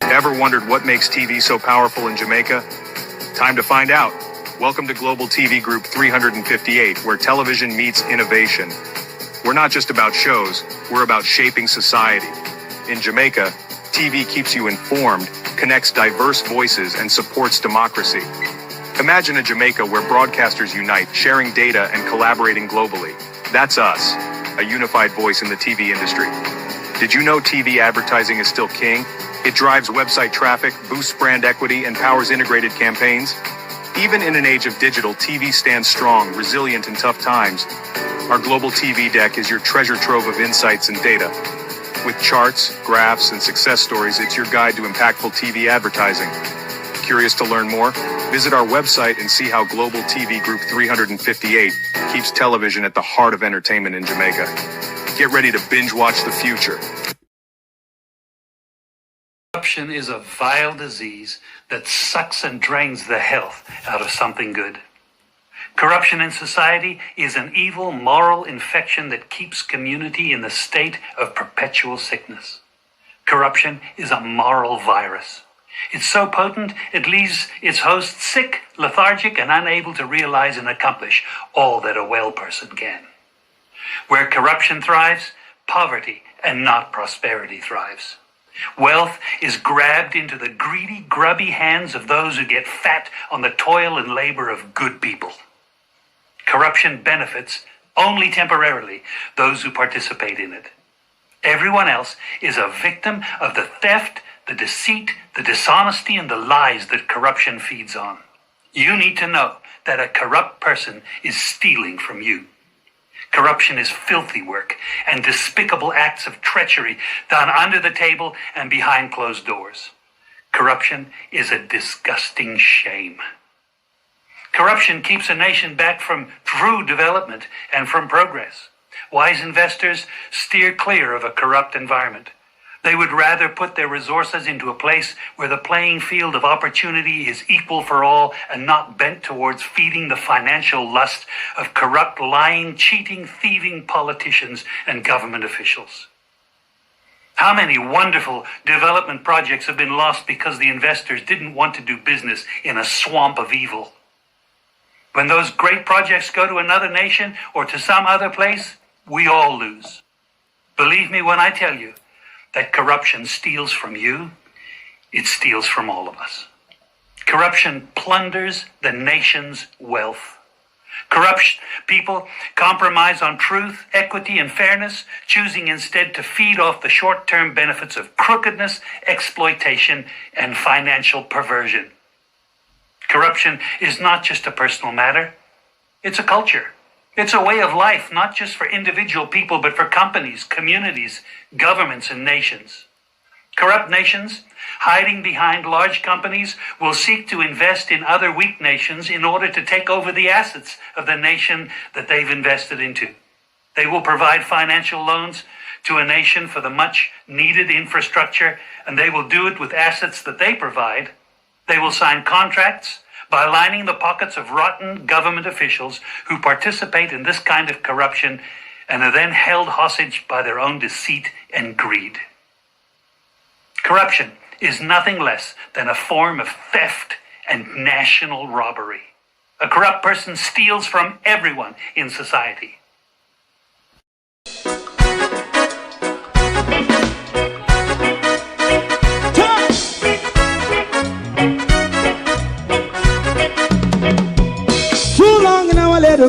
Ever wondered what makes TV so powerful in Jamaica? Time to find out. Welcome to Global TV Group 358, where television meets innovation. We're not just about shows, we're about shaping society. In Jamaica, TV keeps you informed, connects diverse voices, and supports democracy. Imagine a Jamaica where broadcasters unite, sharing data and collaborating globally. That's us, a unified voice in the TV industry. Did you know TV advertising is still king? It drives website traffic, boosts brand equity, and powers integrated campaigns. Even in an age of digital, TV stands strong, resilient in tough times. Our global TV deck is your treasure trove of insights and data. With charts, graphs, and success stories, it's your guide to impactful TV advertising. Curious to learn more? Visit our website and see how Global TV Group 358 keeps television at the heart of entertainment in Jamaica. Get ready to binge watch the future. Corruption is a vile disease that sucks and drains the health out of something good. Corruption in society is an evil moral infection that keeps community in the state of perpetual sickness. Corruption is a moral virus. It's so potent, it leaves its host sick, lethargic, and unable to realize and accomplish all that a well person can. Where corruption thrives, poverty and not prosperity thrives. Wealth is grabbed into the greedy, grubby hands of those who get fat on the toil and labor of good people. Corruption benefits only temporarily those who participate in it. Everyone else is a victim of the theft, the deceit, the dishonesty, and the lies that corruption feeds on. You need to know that a corrupt person is stealing from you. Corruption is filthy work and despicable acts of treachery done under the table and behind closed doors. Corruption is a disgusting shame. Corruption keeps a nation back from true development and from progress. Wise investors steer clear of a corrupt environment. They would rather put their resources into a place where the playing field of opportunity is equal for all and not bent towards feeding the financial lust of corrupt, lying, cheating, thieving politicians and government officials. How many wonderful development projects have been lost because the investors didn't want to do business in a swamp of evil? When those great projects go to another nation or to some other place, we all lose. Believe me when I tell you that corruption steals from you, it steals from all of us. Corruption plunders the nation's wealth. Corrupt people compromise on truth, equity, and fairness, choosing instead to feed off the short-term benefits of crookedness, exploitation, and financial perversion. Corruption is not just a personal matter, it's a culture. It's a way of life, not just for individual people, but for companies, communities, governments, and nations. Corrupt nations, hiding behind large companies, will seek to invest in other weak nations in order to take over the assets of the nation that they've invested into. They will provide financial loans to a nation for the much-needed infrastructure, and they will do it with assets that they provide. They will sign contracts by lining the pockets of rotten government officials who participate in this kind of corruption and are then held hostage by their own deceit and greed. Corruption is nothing less than a form of theft and national robbery. A corrupt person steals from everyone in society.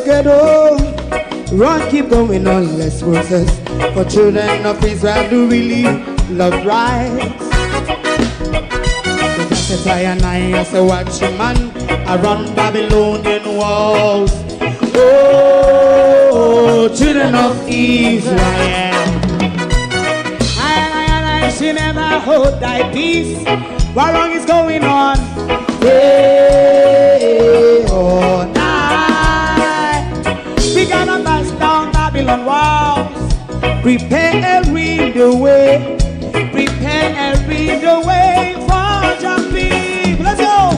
Ghetto, run, keep going on, let's process. For children of Israel who really love rights. So just I and I say watch a man around Babylonian walls. Oh, children of Israel. I she never hold thy peace. What wrong is going on? Hey, oh, we gotta bust down Babylon walls. Prepare and read the way. Prepare and read the way for your people. Let's go.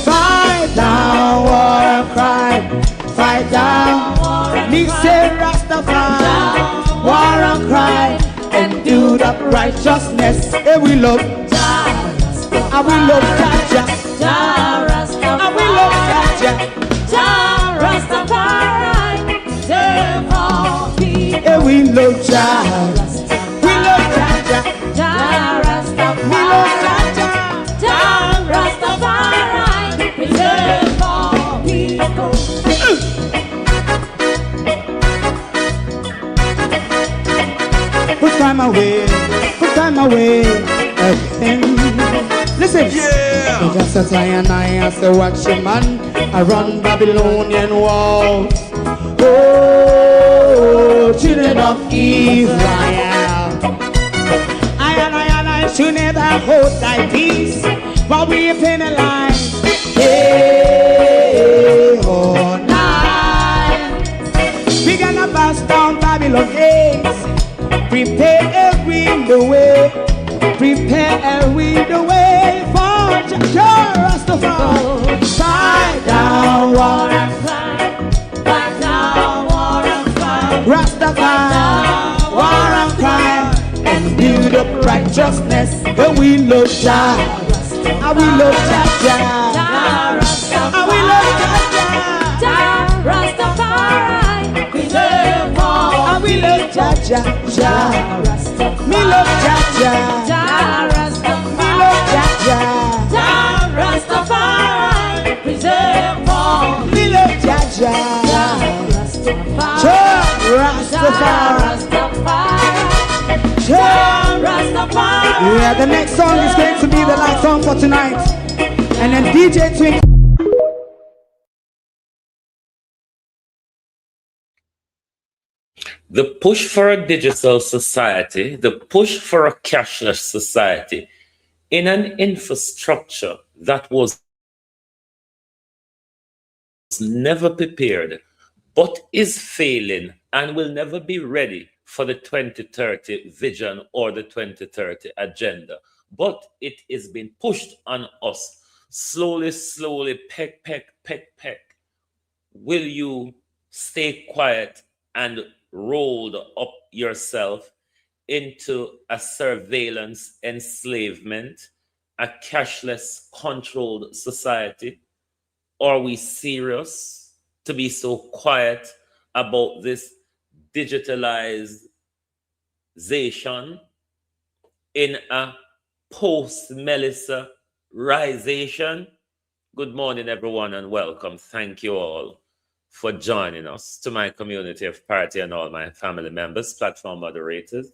Fight down war and crime. Fight down. Me say Rastafari. War and crime. And do that righteousness. Hey, we love. I will love Jaja, Jah Rastafari. I will love Jaja, Jah Rastafari. Save all people. Yeah, we love Jah, we love Jaja, Jah Rastafari. We love Jaja, Jah Rastafari. Save all people. Put time away again. Listen, yeah. Just as I and I as a watchman, I run Babylonian walls. Oh, children of Israel, I and I should never hold thy peace, while we penalize. Hey, oh, night. We gonna bust down Babylon gates. Prepare the way, prepare the way for Jah Rastafari. Fight down war and fight, fight down war and fight. Rastafari, war and fight, and build up righteousness. And we love Jah, and we love Jah, Jah Rastafari. And we love Jah, Rastafari. We love all, and we love Jah, Jah Rastafari. Me love Jaja, Jah Rastafari. Me love Jaja, Jah Rastafari. Preserve all. Me love Jaja, Jah Rastafari. Jah Rastafari. Yeah, the next song is going to be the last song for tonight. And then DJ Twink. The push for a digital society, the push for a cashless society in an infrastructure that was never prepared, but is failing and will never be ready for the 2030 vision or the 2030 agenda. But it is being pushed on us slowly, peck. Will you stay quiet and rolled up yourself into a surveillance enslavement, a cashless controlled society? Are we serious to be so quiet about this digitalization in a post-Melissa risation? Good morning, everyone, and welcome. Thank you all for joining us. To my community of party and all my family members, platform moderators,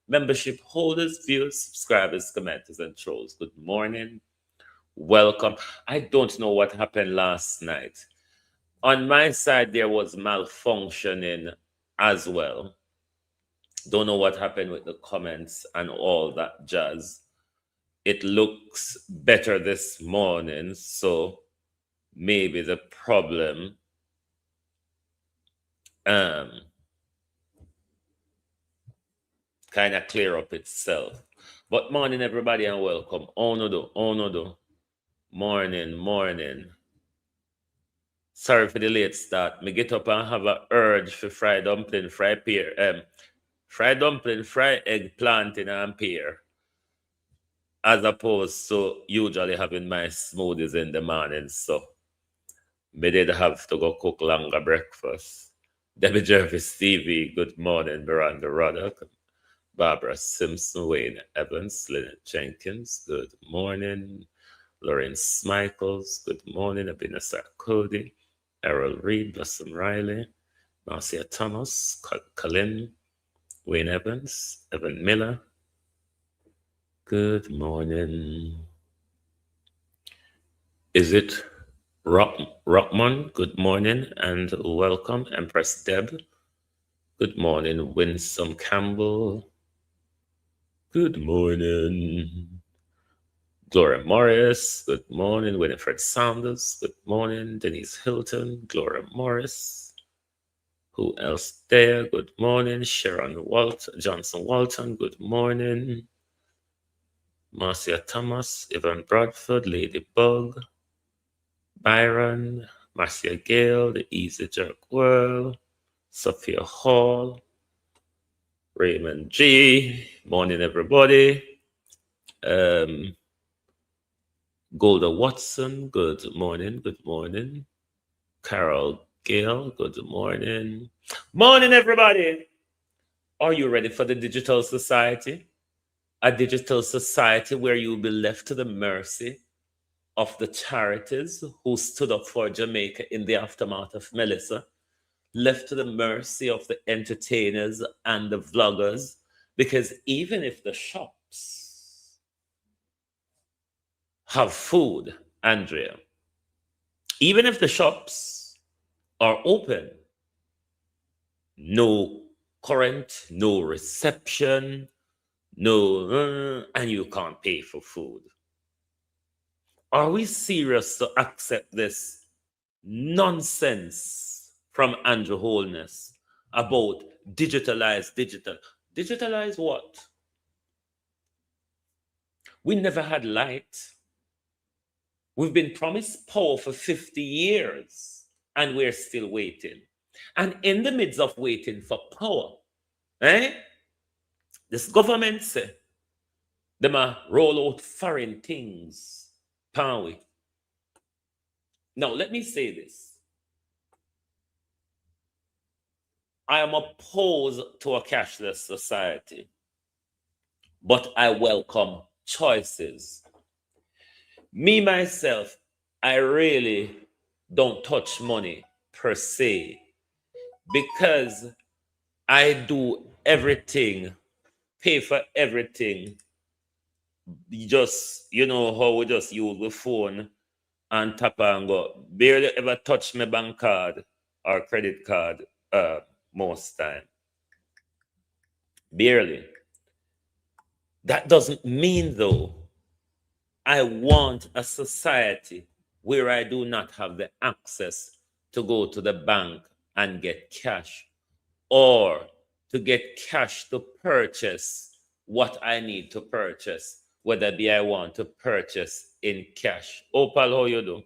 membership holders, viewers, subscribers, commenters, and trolls. Good morning. Welcome. I don't know what happened last night. On my side, there was malfunctioning as well. Don't know what happened with the comments and all that jazz. It looks better this morning, so maybe the problem kind of clear up itself. But morning, everybody, and welcome. Onodo. Morning. Sorry for the late start. Me get up and have a urge for fried dumpling, fried eggplant and pear, as opposed to usually having my smoothies in the morning. So me did have to go cook longer breakfast. Debbie Jervis TV, good morning. Miranda Ruddock, Barbara Simpson, Wayne Evans, Lynette Jenkins, good morning. Lawrence Michaels, good morning. Abina Sarkodi, Errol Reed, Blossom Riley, Marcia Thomas, Colin, Wayne Evans, Evan Miller, good morning. Is it Rockman? Good morning and welcome. Empress Deb, good morning. Winsome Campbell, good morning. Gloria Morris, good morning. Winifred Saunders, good morning. Denise Hilton, Gloria Morris. Who else there? Good morning. Sharon Johnson Walton, good morning. Marcia Thomas, Evan Bradford, Ladybug, Byron, Marcia Gale, The Easy Jerk World, Sophia Hall, Raymond G. Morning, everybody. Golda Watson, good morning. Good morning. Carol Gale, good morning. Morning, everybody. Are you ready for the digital society? A digital society where you'll be left to the mercy of the charities who stood up for Jamaica in the aftermath of Melissa, left to the mercy of the entertainers and the vloggers, because even if the shops have food, Andrea, even if the shops are open, no current, no reception, and you can't pay for food. Are we serious to accept this nonsense from Andrew Holness about digitalize digital? Digitalize what? We never had light. We've been promised power for 50 years and we're still waiting. And in the midst of waiting for power, this government say they might roll out foreign things. Can we? Now, let me say this. I am opposed to a cashless society, but I welcome choices. Me, myself, I really don't touch money per se because I do everything, pay for everything. Just, how we just use the phone and tap and go. Barely ever touch my bank card or credit card most time. Barely. That doesn't mean, though, I want a society where I do not have the access to go to the bank and get cash or to get cash to purchase what I need to purchase, whether be I want to purchase in cash. Opal, how you do?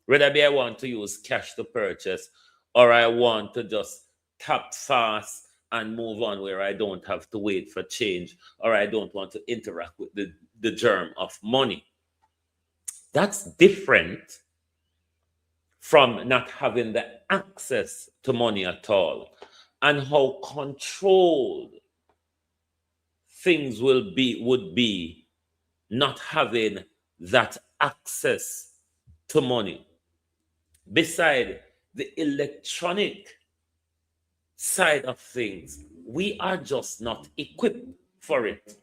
Whether be I want to use cash to purchase or I want to just tap fast and move on where I don't have to wait for change or I don't want to interact with the germ of money. That's different from not having the access to money at all and how controlled things would be not having that access to money. Beside the electronic side of things, we are just not equipped for it.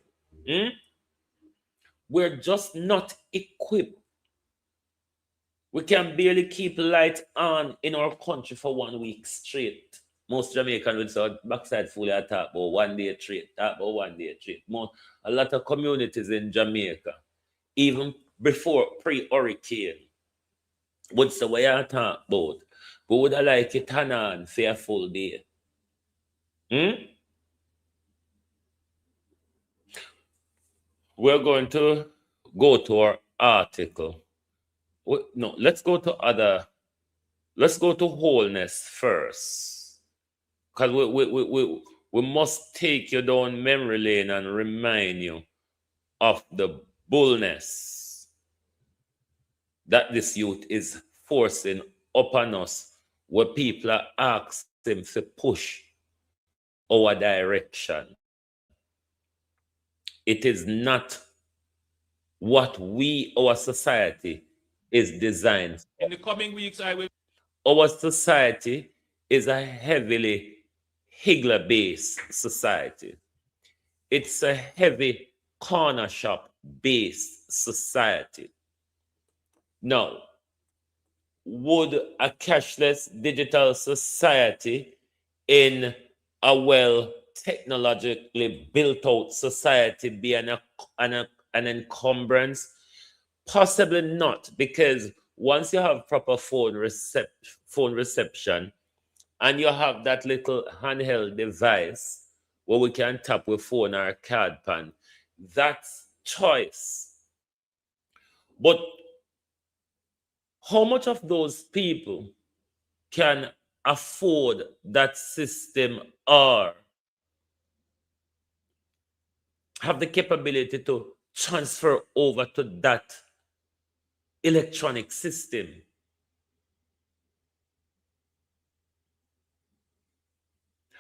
We're just not equipped. We can barely keep light on in our country for 1 week straight. Most Jamaicans would say backside fully attack about 1 day straight, a lot of communities in Jamaica, even before pre-hurricane, would say what you talk about. But would I like it on for a full day? We're going to go to our article. No, let's go to wholeness first. Because we must take you down memory lane and remind you of the bullness that this youth is forcing upon us, where people are asking to push our direction. It is not what our society is designed for. In the coming weeks, Our society is a heavily higgler-based society. It's a heavy corner shop-based society. Now, would a cashless digital society in a well technologically built out society be an encumbrance? Possibly not, because once you have proper phone reception and you have that little handheld device where we can tap with phone or card pan, that's choice. But how much of those people can afford that system or have the capability to transfer over to that electronic system.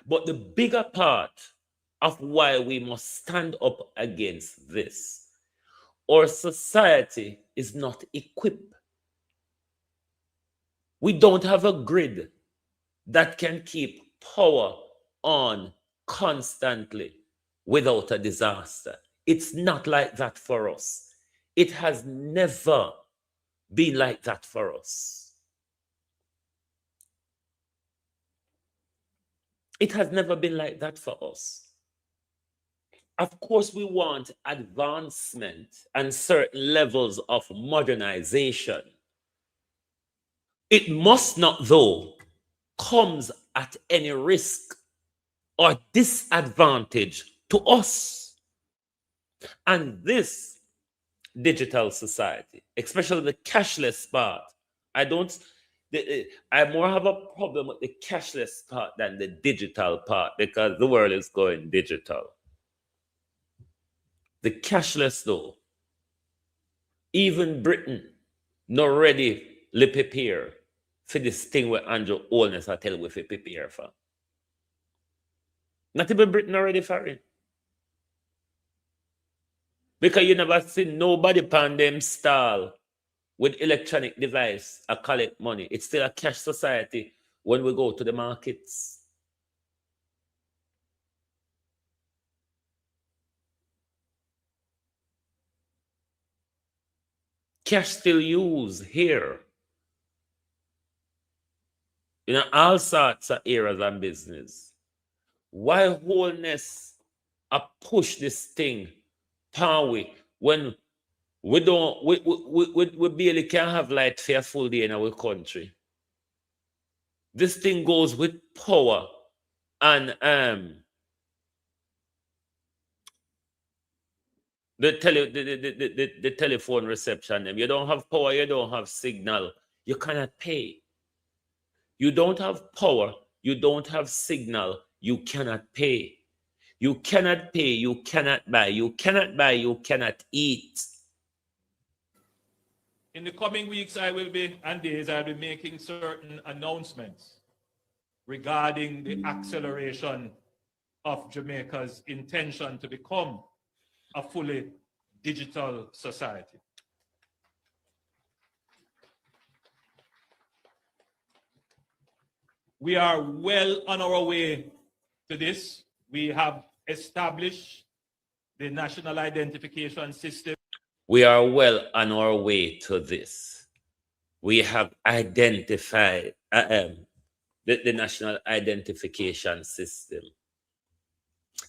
But the bigger part of why we must stand up against this, our society is not equipped. We don't have a grid that can keep power on constantly without a disaster. It's not like that for us. It has never been like that for us. It has never been like that for us. Of course, we want advancement and certain levels of modernization. It must not, though, comes at any risk or disadvantage to us. And this digital society, especially the cashless part, I more have a problem with the cashless part than the digital part, because the world is going digital. The cashless, though, even Britain not ready to prepare for this thing where Andrew Holness I tell we to prepare for. Not even Britain already for it. Because you never see nobody pan them stall with electronic device or collect money. It's still a cash society when we go to the markets. Cash still used here. In all sorts of areas and business. Why Holness push this thing power when we don't we barely can have light for a full day in our country? This thing goes with power and the telephone reception. You don't have power, you don't have signal, you cannot pay. You don't have power, you don't have signal, you cannot pay. You cannot pay, you cannot buy. You cannot buy, you cannot eat. In the coming weeks, I'll be making certain announcements regarding the acceleration of Jamaica's intention to become a fully digital society. We are well on our way to this. We have established the national identification system. We are well on our way to this. We have identified the national identification system.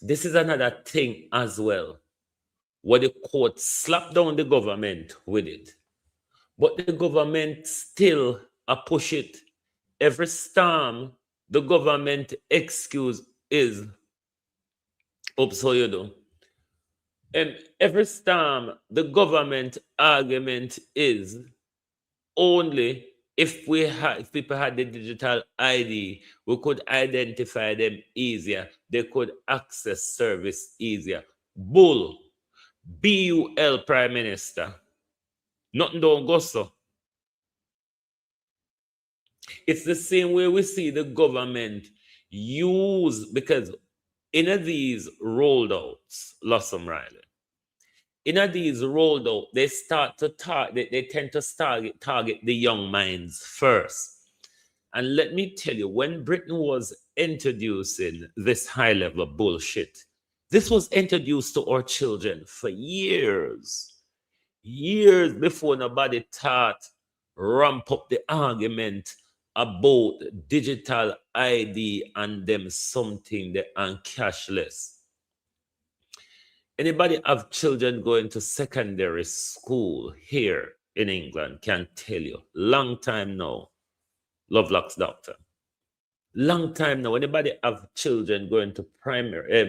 This is another thing as well, where the court slapped down the government with it. But the government still push it. Every storm, the government excuse is, every storm, the government argument is only if people had the digital ID, we could identify them easier. They could access service easier. Bull. BUL Prime Minister. Nothing don't go so. It's the same way we see the government use, because in these rolled outs, Lossum Riley, in these rolled out, they start to target, they tend to target the young minds first. And let me tell you, when Britain was introducing this high-level bullshit, this was introduced to our children for years before nobody thought ramp up the argument about digital ID and them something and cashless. Anybody have children going to secondary school here in England can tell you, long time now, Lovelock's doctor, long time now, anybody have children going to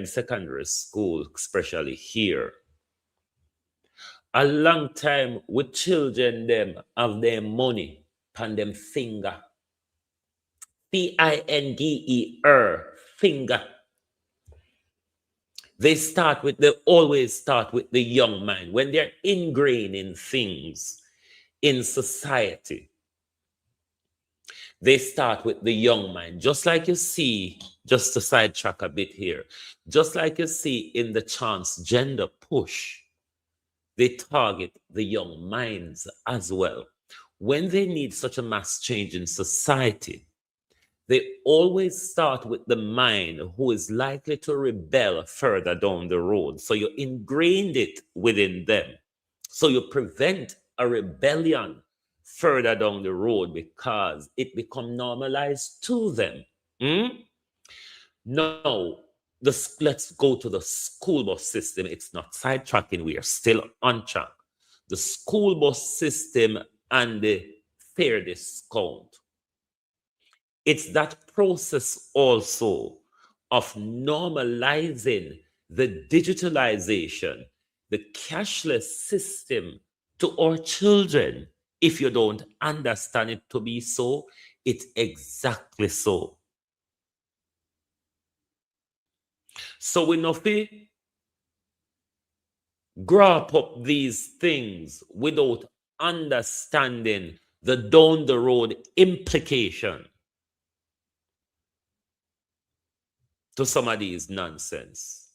secondary school, especially here, a long time with children them have their money on them finger. Finger, finger. They always start with the young mind. When they're ingrained in things, in society, they start with the young mind. Just like you see, just to sidetrack a bit here, just like you see in the transgender push, they target the young minds as well. When they need such a mass change in society, they always start with the mind who is likely to rebel further down the road. So you ingrained it within them. So you prevent a rebellion further down the road because it becomes normalized to them. Now, let's go to the school bus system. It's not sidetracking, we are still on track. The school bus system and the fare discount. It's that process also of normalizing the digitalization, the cashless system to our children. If you don't understand it to be so, it's exactly so. So we know we grasp up these things without understanding the down the road implication to some of these nonsense.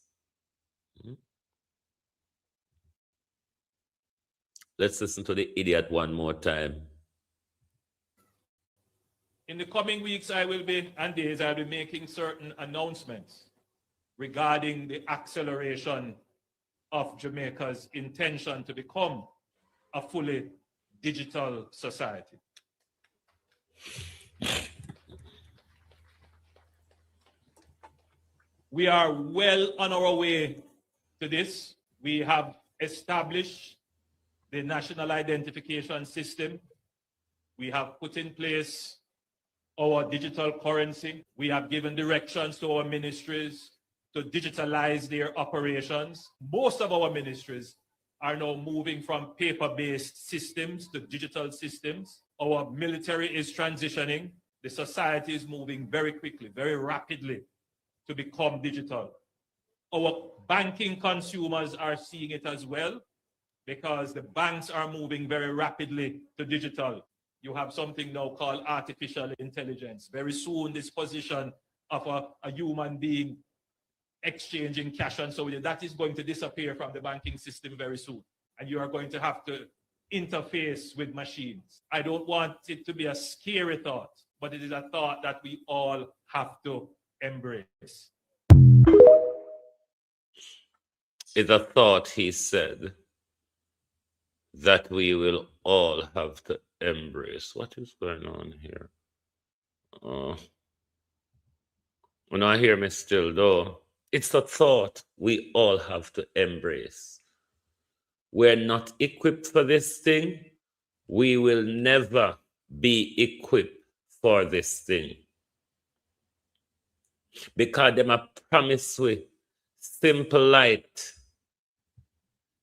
Let's listen to the idiot one more time. In the coming weeks, and days, I'll be making certain announcements regarding the acceleration of Jamaica's intention to become a fully digital society. We are well on our way to this. We have established the national identification system. We have put in place our digital currency. We have given directions to our ministries to digitalize their operations. Most of our ministries are now moving from paper-based systems to digital systems. Our military is transitioning. The society is moving very quickly, very rapidly to become digital. Our banking consumers are seeing it as well because the banks are moving very rapidly to digital. You have something now called artificial intelligence. Very soon, this position of a human being exchanging cash and so on, that is going to disappear from the banking system very soon. And you are going to have to interface with machines. I don't want it to be a scary thought, but it is a thought that we all have to embrace. It's a thought, he said, that we will all have to embrace. What is going on here? When I hear me still though, it's a thought we all have to embrace. We're not equipped for this thing. We will never be equipped for this thing. Because them are promised we simple light.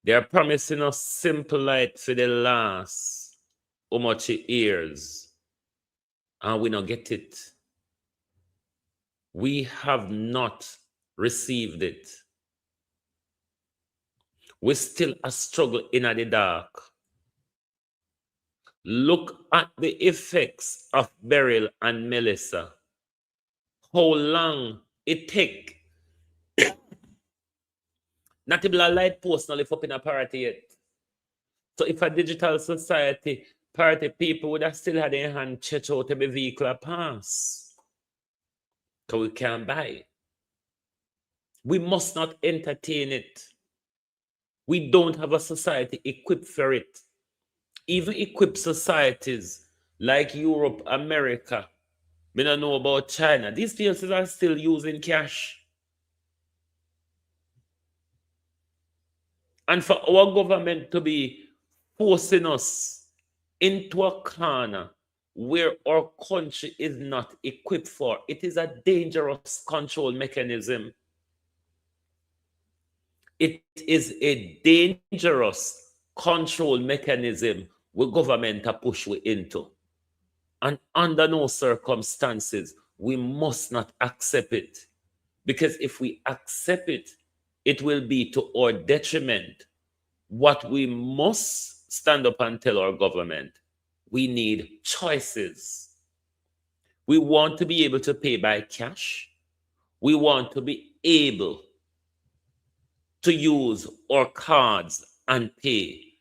They are promising us simple light for the last how much years, and we don't get it. We have not received it. We still a struggle in the dark. Look at the effects of Beryl and Melissa. How long it take not even a light post not lift up in a party yet. So if a digital society party people would have still had their hand check out every vehicle pass. So we can't buy. We must not entertain it. We don't have a society equipped for it. Even equipped societies like Europe, America, we don't know about China. These places are still using cash. And for our government to be forcing us into a corner where our country is not equipped for, it is a dangerous control mechanism. It is a dangerous control mechanism where government are push we into. And under no circumstances, we must not accept it. Because if we accept it, it will be to our detriment. What we must stand up and tell our government, we need choices. We want to be able to pay by cash. We want to be able to use our cards and pay.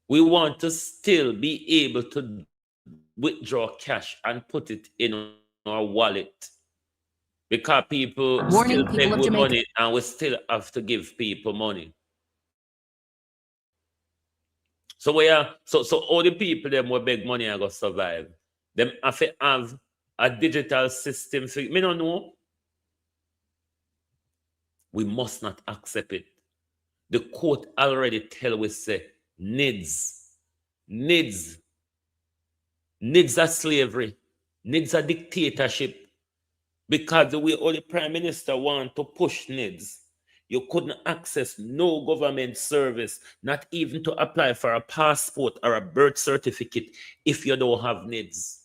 We want to still be able to withdraw cash and put it in our wallet. Because people still take with money and we still have to give people money. So all the people them will beg money and go survive. Them have to have a digital system. Me don't know. We must not accept it. The court already tell us say needs are slavery, needs a dictatorship. Because the way all the prime minister want to push needs, you couldn't access no government service, not even to apply for a passport or a birth certificate if you don't have needs.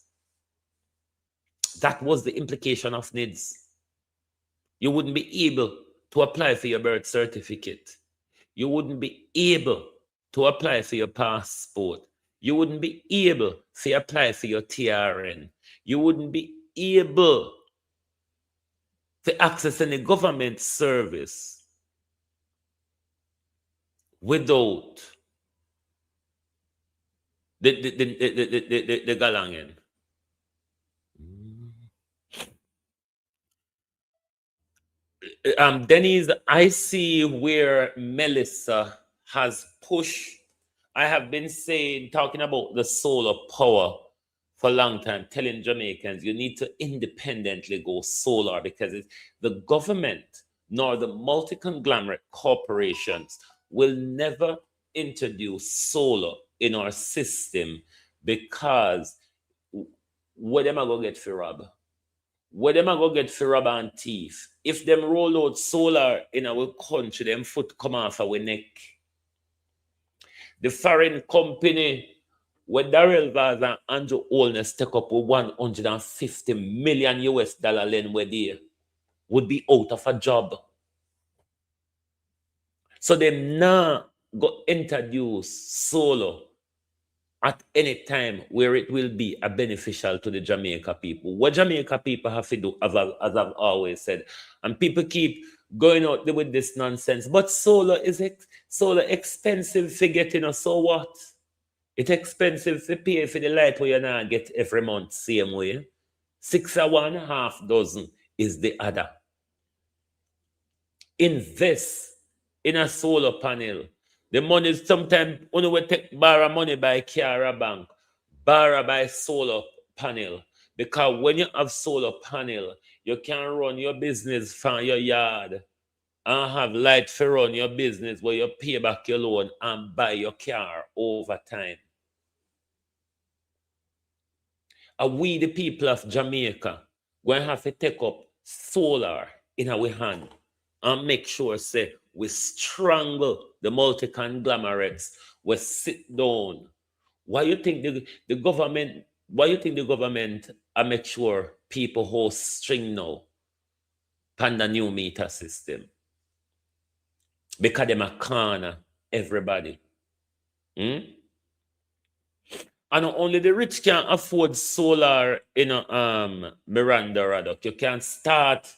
That was the implication of needs. You wouldn't be able to apply for your birth certificate. You wouldn't be able to apply for your passport. You wouldn't be able to apply for your TRN. You wouldn't be able to access any government service without the galangen. Denise, I see where Melissa has pushed. I have been talking about the solar power for a long time, telling Jamaicans you need to independently go solar because the government nor the multi-conglomerate corporations will never introduce solar in our system because where them are going to get for rob? Where them are going to get for rob and thief? If them roll out solar in our country, them foot come off our neck. The foreign company where Darrell Vaz and Andrew Holness take up with 150 million US dollar lend where they would be out of a job. So they now go introduce solar at any time where it will be a beneficial to the Jamaica people. What Jamaica people have to do, as I've always said, and people keep going out there with this nonsense, but solar expensive for getting us, so what? It's expensive to pay for the light where you now get every month, same way. 6 or 1, half dozen is the other. Invest in a solar panel. The money is sometimes only we take borrow money by car or bank, borrow by solar panel. Because when you have solar panel, you can run your business from your yard and have light for run your business where you pay back your loan and buy your car over time. And we, the people of Jamaica, going to have to take up solar in our hand and make sure, say, we strangle the multi-conglomerates, we sit down. Why you think the government make sure people hold string now pan the new meter system? Because them a corner everybody. And only the rich can afford solar in Miranda Raddock. You can start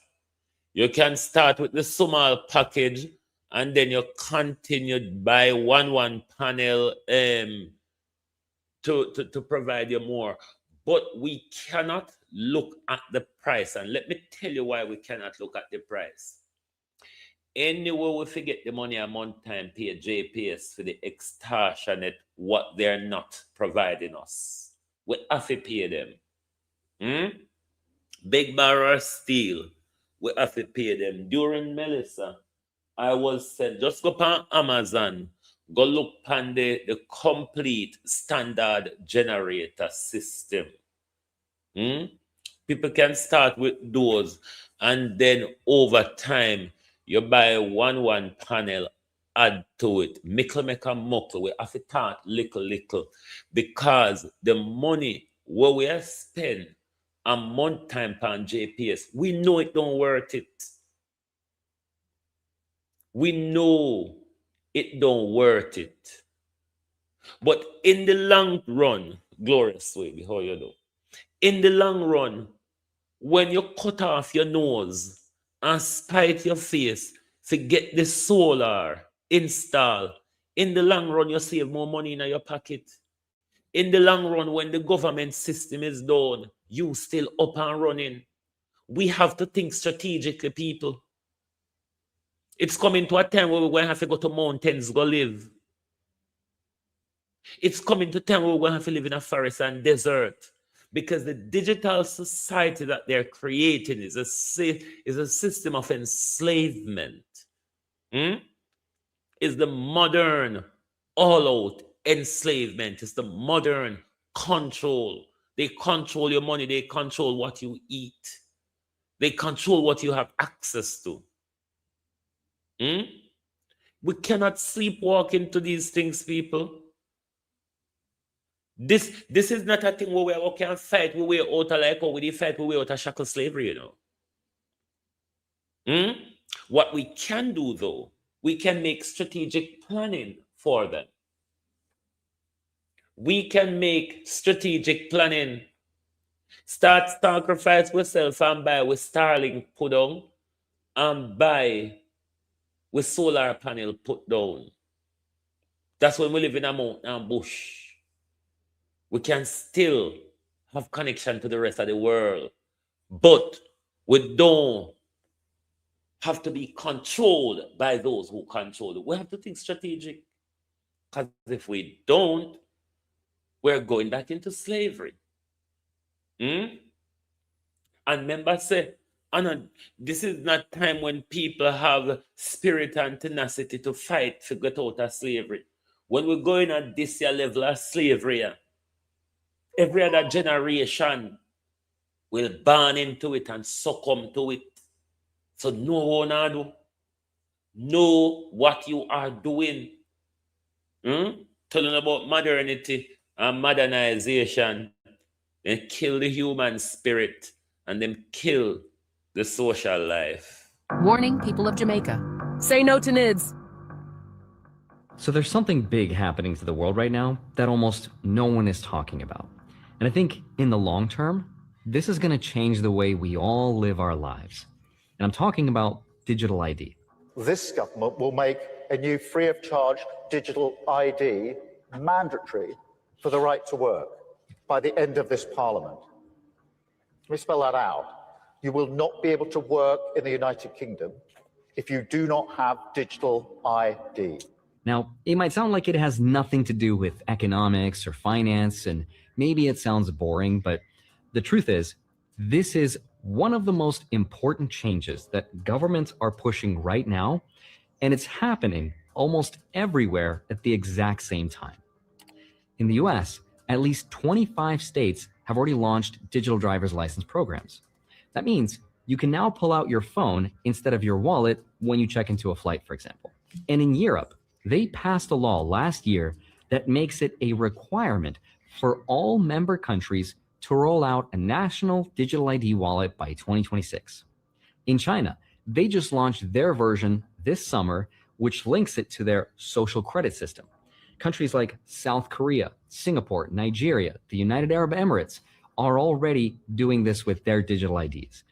with the small package and then you continue buy one panel to provide you more. But we cannot look at the price. And let me tell you why we cannot look at the price. Anyway, we forget the money a month time pay JPS for the extortionate what they're not providing us. We have to pay them. Big borrower steal. We have to pay them. During Melissa, I was said, just go on Amazon, go look on the complete standard generator system. People can start with those, and then over time, you buy one panel, add to it. Make a muckle. We have to start little, because the money what we have spent a month time on JPS, we know it don't worth it. We know it don't worth it. But in the long run, glorious way, how you do? In the long run, when you cut off your nose and spite your face to get the solar install, in the long run, you save more money in your pocket. In the long run, when the government system is down, you still up and running. We have to think strategically, people. It's coming to a time where we're going to have to go to mountains, go live. It's coming to a time where we're going to have to live in a forest and desert. Because the digital society that they're creating is a system of enslavement. Is the modern all-out enslavement. It's the modern control. They control your money. They control what you eat. They control what you have access to. We cannot sleepwalk into these things, people. This is not a thing where we can fight. We out of like, or we fight. We out of shackle slavery, you know. What we can do, though, we can make strategic planning for them. We can make strategic planning. Start sacrifice ourselves and buy with Starlink put down and buy with solar panel put down. That's when we live in a mountain and bush. We can still have connection to the rest of the world, but we don't have to be controlled by those who control it. We have to think strategic, because if we don't, we're going back into slavery. And remember, say, this is not time when people have spirit and tenacity to fight to get out of slavery. When we're going at this level of slavery, every other generation will burn into it and succumb to it. So know what you are doing. Telling about modernity and modernization, then kill the human spirit and then kill the social life. Warning people of Jamaica. Say no to NIDS. So there's something big happening to the world right now that almost no one is talking about. And I think in the long term, this is going to change the way we all live our lives. And I'm talking about digital ID. This government will make a new free of charge digital ID mandatory for the right to work by the end of this parliament. Let me spell that out. You will not be able to work in the United Kingdom if you do not have digital ID. Now, it might sound like it has nothing to do with economics or finance, and maybe it sounds boring, but the truth is, this is one of the most important changes that governments are pushing right now, and it's happening almost everywhere at the exact same time. In the US, at least 25 states have already launched digital driver's license programs. That means you can now pull out your phone instead of your wallet when you check into a flight, for example. And in Europe, they passed a law last year that makes it a requirement for all member countries to roll out a national digital ID wallet by 2026. In China, they just launched their version this summer, which links it to their social credit system. Countries like South Korea, Singapore, Nigeria, the United Arab Emirates are already doing this with their digital IDs.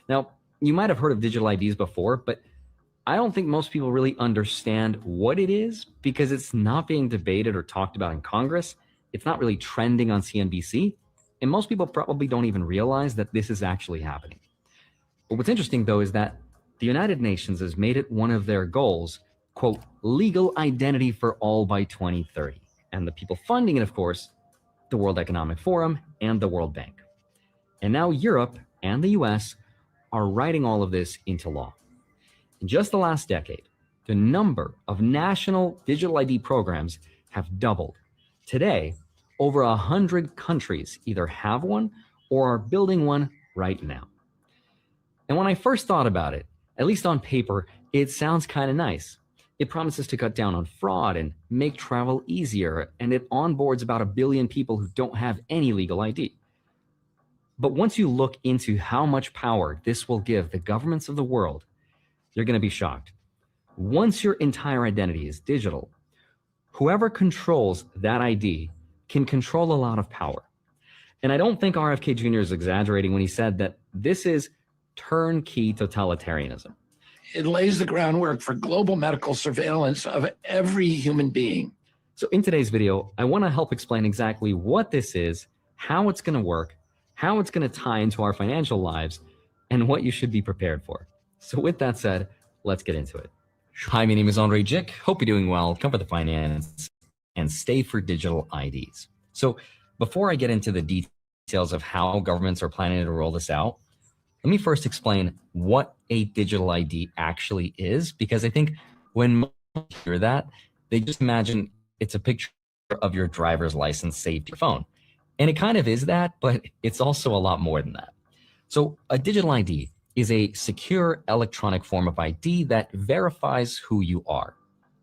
Now, you might have heard of digital IDs before, but I don't think most people really understand what it is because it's not being debated or talked about in Congress. It's not really trending on CNBC. And most people probably don't even realize that this is actually happening. But what's interesting, though, is that the United Nations has made it one of their goals, quote, legal identity for all by 2030. And the people funding it, of course, the World Economic Forum and the World Bank. And now Europe and the US are writing all of this into law. In just the last decade, the number of national digital ID programs have doubled. Today, over 100 countries either have one or are building one right now. And when I first thought about it, at least on paper, it sounds kind of nice. It promises to cut down on fraud and make travel easier, and it onboards about 1 billion people who don't have any legal ID. But once you look into how much power this will give the governments of the world, you're going to be shocked. Once your entire identity is digital, Whoever controls that ID can control a lot of power. And I don't think RFK Jr. is exaggerating when he said that this is turnkey totalitarianism. It lays the groundwork for global medical surveillance of every human being. So in today's video, I want to help explain exactly what this is, how it's going to work, how it's going to tie into our financial lives, and what you should be prepared for. So with that said, let's get into it. Hi, my name is Andre Jick. Hope you're doing well. Cover the finance and stay for digital IDs. So before I get into the details of how governments are planning to roll this out, let me first explain what a digital ID actually is, because I think when most people hear that, they just imagine it's a picture of your driver's license saved to your phone. And it kind of is that, but it's also a lot more than that. So a digital ID is a secure electronic form of ID that verifies who you are.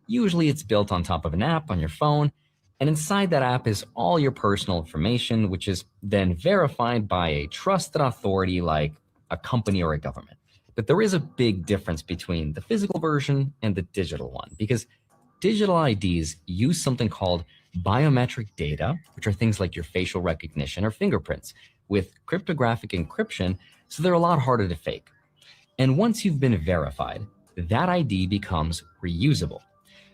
Usually it's built on top of an app on your phone, and inside that app is all your personal information, which is then verified by a trusted authority like a company or a government. But there is a big difference between the physical version and the digital one, because digital IDs use something called biometric data, which are things like your facial recognition or fingerprints, with cryptographic encryption, so they're a lot harder to fake. And once you've been verified, that ID becomes reusable.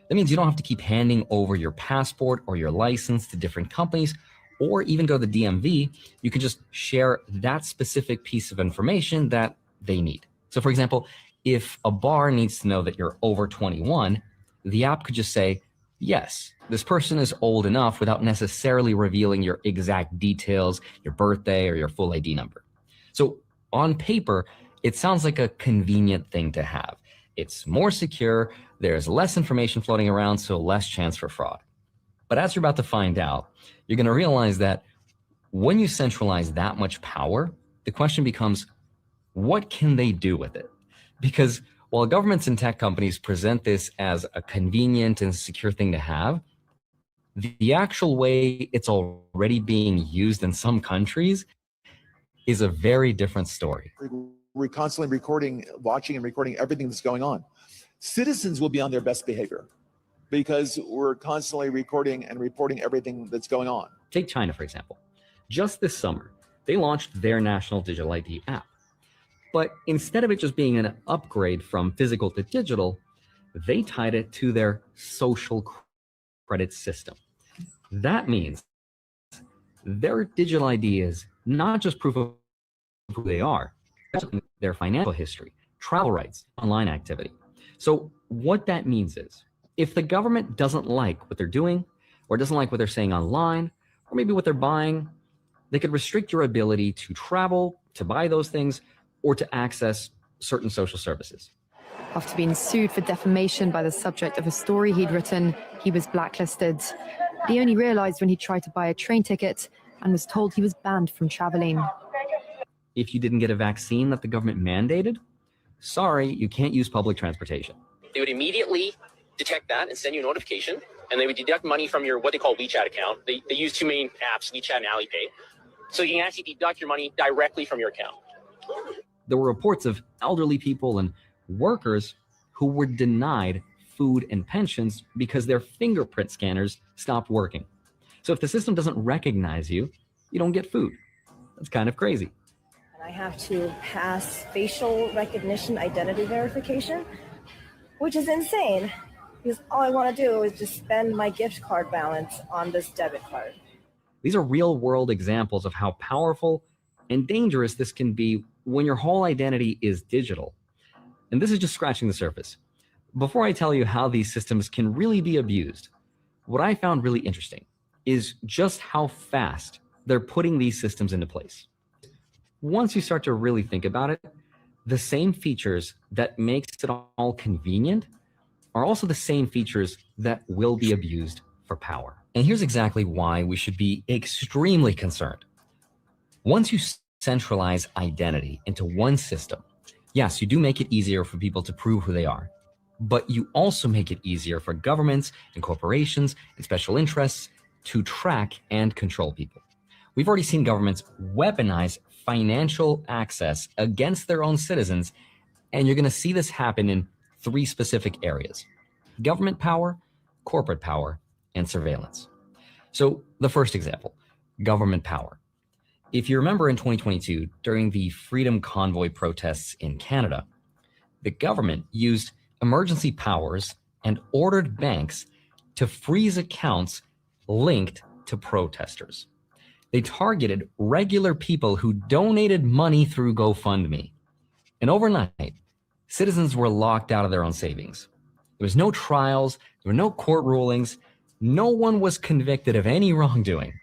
That means you don't have to keep handing over your passport or your license to different companies, or even go to the DMV. You can just share that specific piece of information that they need. So for example, if a bar needs to know that you're over 21, the app could just say, yes, this person is old enough, without necessarily revealing your exact details, your birthday or your full ID number. So on paper, it sounds like a convenient thing to have. It's more secure, there's less information floating around, so less chance for fraud. But as you're about to find out, you're going to realize that when you centralize that much power, the question becomes, what can they do with it? Because while governments and tech companies present this as a convenient and secure thing to have, the actual way it's already being used in some countries is a very different story. We're constantly recording, watching and recording everything that's going on. Citizens will be on their best behavior because we're constantly recording and reporting everything that's going on. Take China, for example. Just this summer, they launched their national digital ID app. But instead of it just being an upgrade from physical to digital, they tied it to their social credit system. That means their digital ID is not just proof of who they are, their financial history, travel rights, online activity. So what that means is, if the government doesn't like what they're doing, or doesn't like what they're saying online, or maybe what they're buying, they could restrict your ability to travel, to buy those things, or to access certain social services. After being sued for defamation by the subject of a story he'd written, he was blacklisted. He only realized when he tried to buy a train ticket and was told he was banned from traveling. If you didn't get a vaccine that the government mandated, sorry, you can't use public transportation. They would immediately detect that and send you a notification, and they would deduct money from your what they call WeChat account. They use two main apps, WeChat and Alipay. So you can actually deduct your money directly from your account. There were reports of elderly people and workers who were denied food and pensions because their fingerprint scanners stopped working. So if the system doesn't recognize you, you don't get food. That's kind of crazy. And I have to pass facial recognition identity verification, which is insane, because all I want to do is just spend my gift card balance on this debit card. These are real world examples of how powerful and dangerous this can be when your whole identity is digital. And this is just scratching the surface. Before I tell you how these systems can really be abused, what I found really interesting is just how fast they're putting these systems into place. Once you start to really think about it, the same features that makes it all convenient are also the same features that will be abused for power. And here's exactly why we should be extremely concerned. Once you centralize identity into one system, yes, you do make it easier for people to prove who they are, but you also make it easier for governments and corporations and special interests to track and control people. We've already seen governments weaponize financial access against their own citizens, and you're going to see this happen in three specific areas: government power, corporate power, and surveillance. So the first example, government power. If you remember in 2022, during the Freedom Convoy protests in Canada, the government used emergency powers and ordered banks to freeze accounts linked to protesters. They targeted regular people who donated money through GoFundMe. And overnight, citizens were locked out of their own savings. There was no trials, there were no court rulings, no one was convicted of any wrongdoing.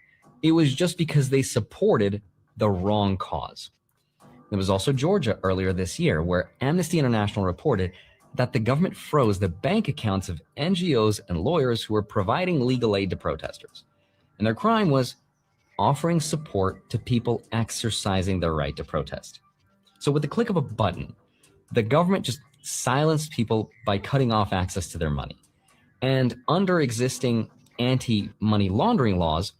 It was just because they supported the wrong cause. There was also Georgia earlier this year, where Amnesty International reported that the government froze the bank accounts of NGOs and lawyers who were providing legal aid to protesters. And their crime was offering support to people exercising their right to protest. So with the click of a button, the government just silenced people by cutting off access to their money. And under existing anti-money laundering laws,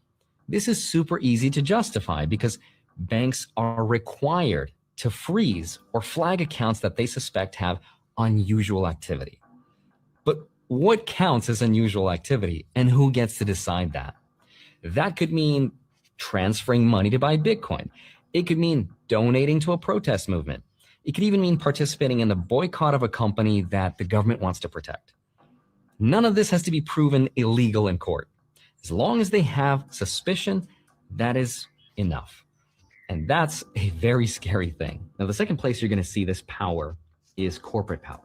this is super easy to justify because banks are required to freeze or flag accounts that they suspect have unusual activity. But what counts as unusual activity and who gets to decide that? That could mean transferring money to buy Bitcoin. It could mean donating to a protest movement. It could even mean participating in the boycott of a company that the government wants to protect. None of this has to be proven illegal in court. As long as they have suspicion, that is enough. And that's a very scary thing. Now, the second place you're going to see this power is corporate power.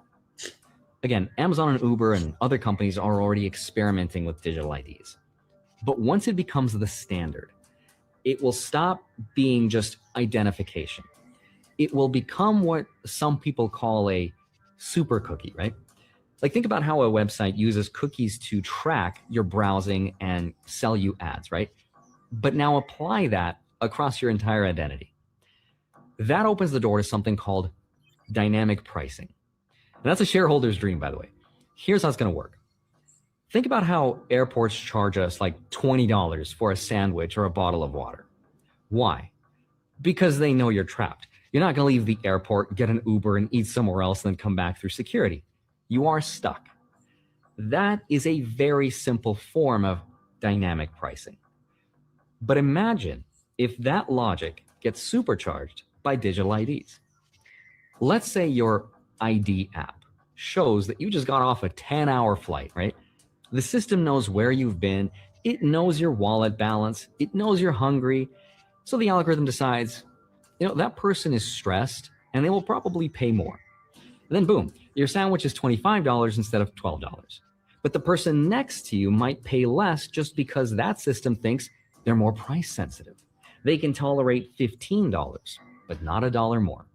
Again, Amazon and Uber and other companies are already experimenting with digital IDs. But once it becomes the standard, it will stop being just identification. It will become what some people call a super cookie, right? Like, think about how a website uses cookies to track your browsing and sell you ads, right? But now apply that across your entire identity. That opens the door to something called dynamic pricing. And that's a shareholder's dream, by the way. Here's how it's going to work. Think about how airports charge us like $20 for a sandwich or a bottle of water. Why? Because they know you're trapped. You're not going to leave the airport, get an Uber, and eat somewhere else, and then come back through security. You are stuck. That is a very simple form of dynamic pricing. But imagine if that logic gets supercharged by digital IDs. Let's say your ID app shows that you just got off a 10-hour flight, right? The system knows where you've been. It knows your wallet balance. It knows you're hungry. So the algorithm decides, that person is stressed and they will probably pay more. And then boom, your sandwich is $25 instead of $12. But the person next to you might pay less just because that system thinks they're more price sensitive. They can tolerate $15, but not $1 more.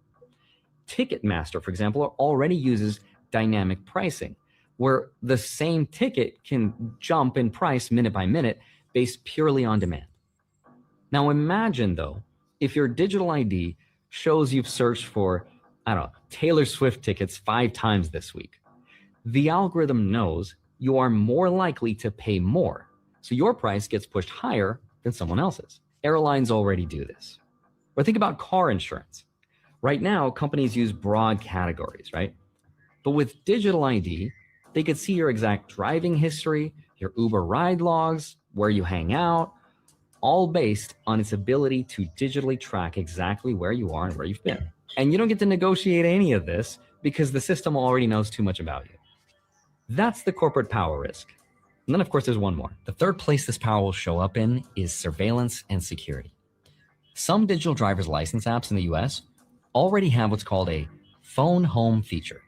Ticketmaster, for example, already uses dynamic pricing, where the same ticket can jump in price minute by minute based purely on demand. Now imagine, though, if your digital ID shows you've searched for, Taylor Swift tickets 5 times this week. The algorithm knows you are more likely to pay more, so your price gets pushed higher than someone else's. Airlines already do this. Or think about car insurance. Right now, companies use broad categories, right? But with digital ID, they could see your exact driving history, your Uber ride logs, where you hang out, all based on its ability to digitally track exactly where you are and where you've been. And you don't get to negotiate any of this because the system already knows too much about you. That's the corporate power risk. And then, of course, there's one more. The third place this power will show up in is surveillance and security. Some digital driver's license apps in the US already have what's called a phone home feature.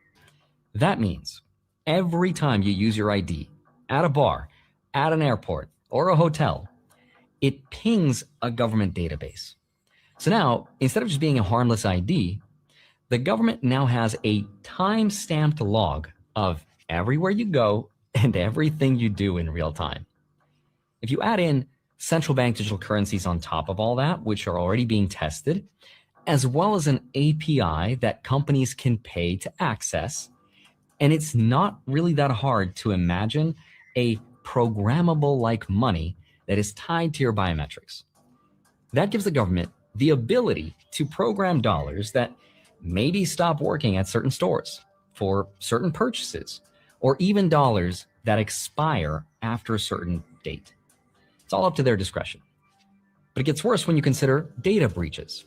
That means every time you use your ID at a bar, at an airport, or a hotel, it pings a government database. So now, instead of just being a harmless ID, the government now has a time-stamped log of everywhere you go and everything you do in real time. If you add in central bank digital currencies on top of all that, which are already being tested, as well as an API that companies can pay to access, and it's not really that hard to imagine a programmable like money that is tied to your biometrics. That gives the government the ability to program dollars that maybe stop working at certain stores for certain purchases, or even dollars that expire after a certain date. It's all up to their discretion. But it gets worse when you consider data breaches.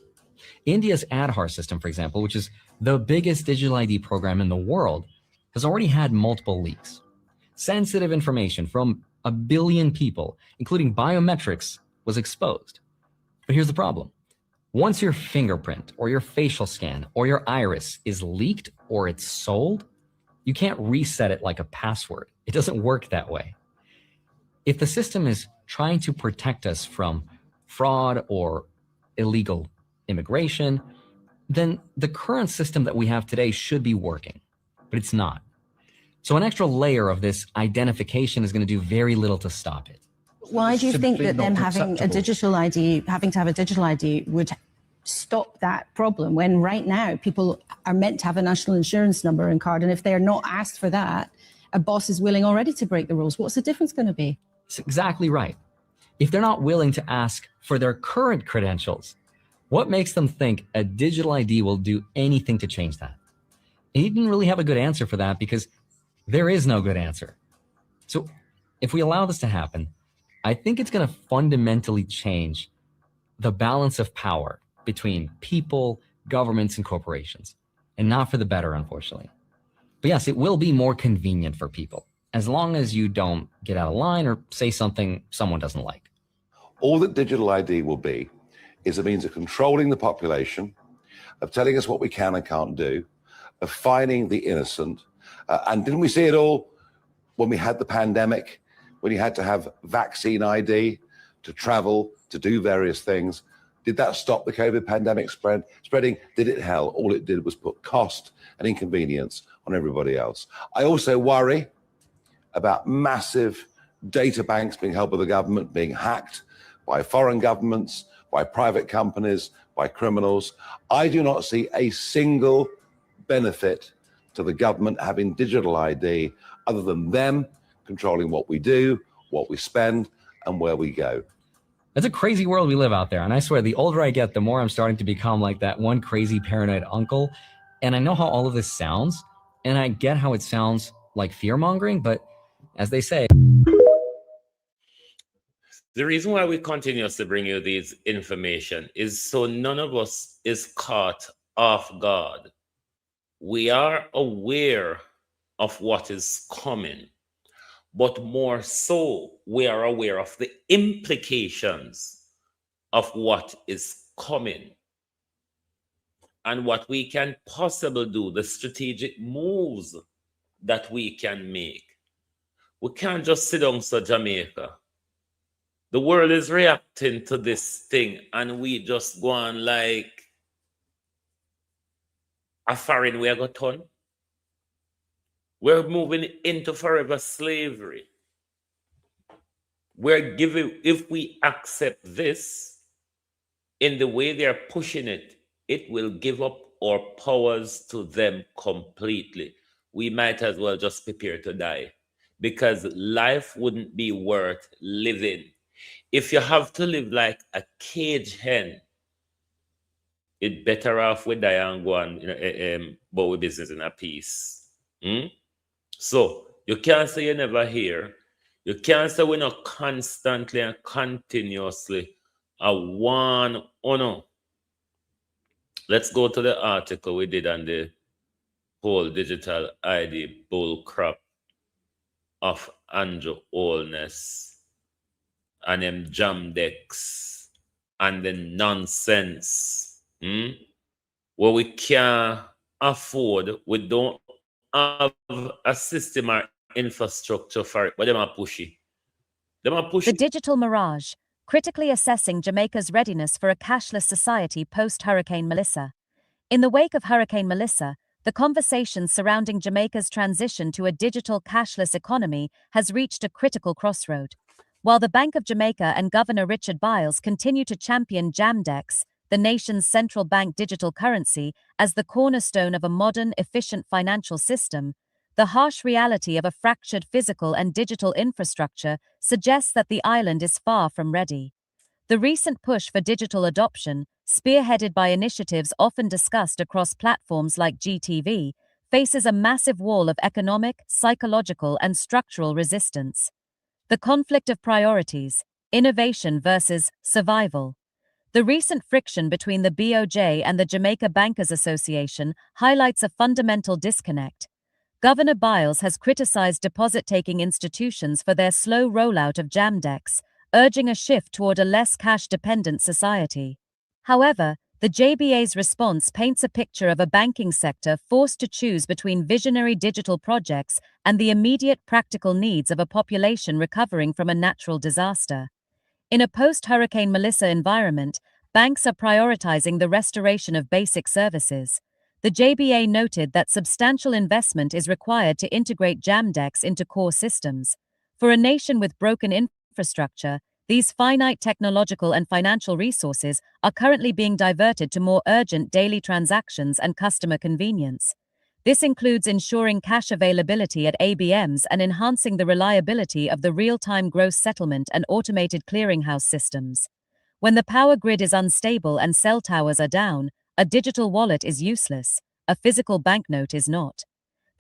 India's Aadhaar system, for example, which is the biggest digital ID program in the world, has already had multiple leaks. Sensitive information from 1 billion people, including biometrics, was exposed. But here's the problem. Once your fingerprint or your facial scan or your iris is leaked or it's sold, you can't reset it like a password. It doesn't work that way. If the system is trying to protect us from fraud or illegal immigration, then the current system that we have today should be working, but it's not. So an extra layer of this identification is going to do very little to stop it. Why do you think that them having a digital ID, having to have a digital ID would stop that problem when right now people are meant to have a national insurance number and card, and if they're not asked for that, a boss is willing already to break the rules? What's the difference going to be? It's exactly right. If they're not willing to ask for their current credentials, what makes them think a digital ID will do anything to change that? And he didn't really have a good answer for that because there is no good answer. So if we allow this to happen, I think it's going to fundamentally change the balance of power between people, governments, and corporations, and not for the better, unfortunately. But yes, it will be more convenient for people, as long as you don't get out of line or say something someone doesn't like. All that digital ID will be is a means of controlling the population, of telling us what we can and can't do, of fining the innocent. And didn't we see it all when we had the pandemic, when you had to have vaccine ID to travel, to do various things? Did that stop the COVID pandemic spreading? Did it help? All it did was put cost and inconvenience on everybody else. I also worry about massive data banks being held by the government, being hacked by foreign governments, by private companies, by criminals. I do not see a single benefit to the government having digital ID other than them controlling what we do, what we spend, and where we go. It's a crazy world we live out there. And I swear, the older I get, the more I'm starting to become like that one crazy paranoid uncle. And I know how all of this sounds, and I get how it sounds like fear-mongering, but as they say, the reason why we continuously bring you these information is so none of us is caught off guard. We are aware of what is coming, but more so, we are aware of the implications of what is coming and what we can possibly do, the strategic moves that we can make. We can't just sit down to Jamaica. The world is reacting to this thing, and we just go on like a foreign way got done. We're moving into forever slavery. We're giving, if we accept this in the way they're pushing it, it will give up our powers to them completely. We might as well just prepare to die, because life wouldn't be worth living. If you have to live like a cage hen, it's better off we die and go and but with business in a peace. So you can't say you never hear. You can't say we're not constantly and continuously a one. Oh no. Let's go to the article we did on the whole digital ID bull crap of Andrew Holness and them JAM-DEX and the nonsense where we can't afford, we don't have a system or infrastructure for it, but them are pushy. The Digital Mirage, critically assessing Jamaica's readiness for a cashless society post-Hurricane Melissa. In the wake of Hurricane Melissa, the conversation surrounding Jamaica's transition to a digital cashless economy has reached a critical crossroad. While the Bank of Jamaica and Governor Richard Byles continue to champion JAM-DEX, the nation's central bank digital currency, as the cornerstone of a modern, efficient financial system, the harsh reality of a fractured physical and digital infrastructure suggests that the island is far from ready. The recent push for digital adoption, spearheaded by initiatives often discussed across platforms like GTV, faces a massive wall of economic, psychological, and structural resistance. The conflict of priorities, innovation versus survival. The recent friction between the BOJ and the Jamaica Bankers Association highlights a fundamental disconnect. Governor Byles has criticized deposit-taking institutions for their slow rollout of JAM-DEX, urging a shift toward a less cash-dependent society. However, the JBA's response paints a picture of a banking sector forced to choose between visionary digital projects and the immediate practical needs of a population recovering from a natural disaster. In a post-Hurricane Melissa environment, banks are prioritizing the restoration of basic services. The JBA noted that substantial investment is required to integrate JAM-DEX into core systems. For a nation with broken infrastructure, these finite technological and financial resources are currently being diverted to more urgent daily transactions and customer convenience. This includes ensuring cash availability at ABMs and enhancing the reliability of the real-time gross settlement and automated clearinghouse systems. When the power grid is unstable and cell towers are down, a digital wallet is useless, a physical banknote is not.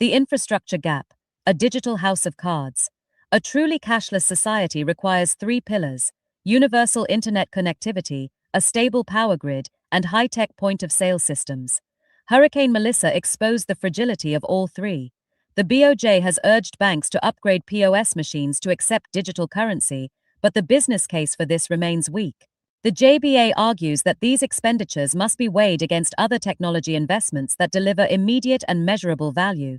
The infrastructure gap, a digital house of cards. A truly cashless society requires 3 pillars: universal internet connectivity, a stable power grid, and high-tech point-of-sale systems. Hurricane Melissa exposed the fragility of all 3. The BOJ has urged banks to upgrade POS machines to accept digital currency, but the business case for this remains weak. The JBA argues that these expenditures must be weighed against other technology investments that deliver immediate and measurable value.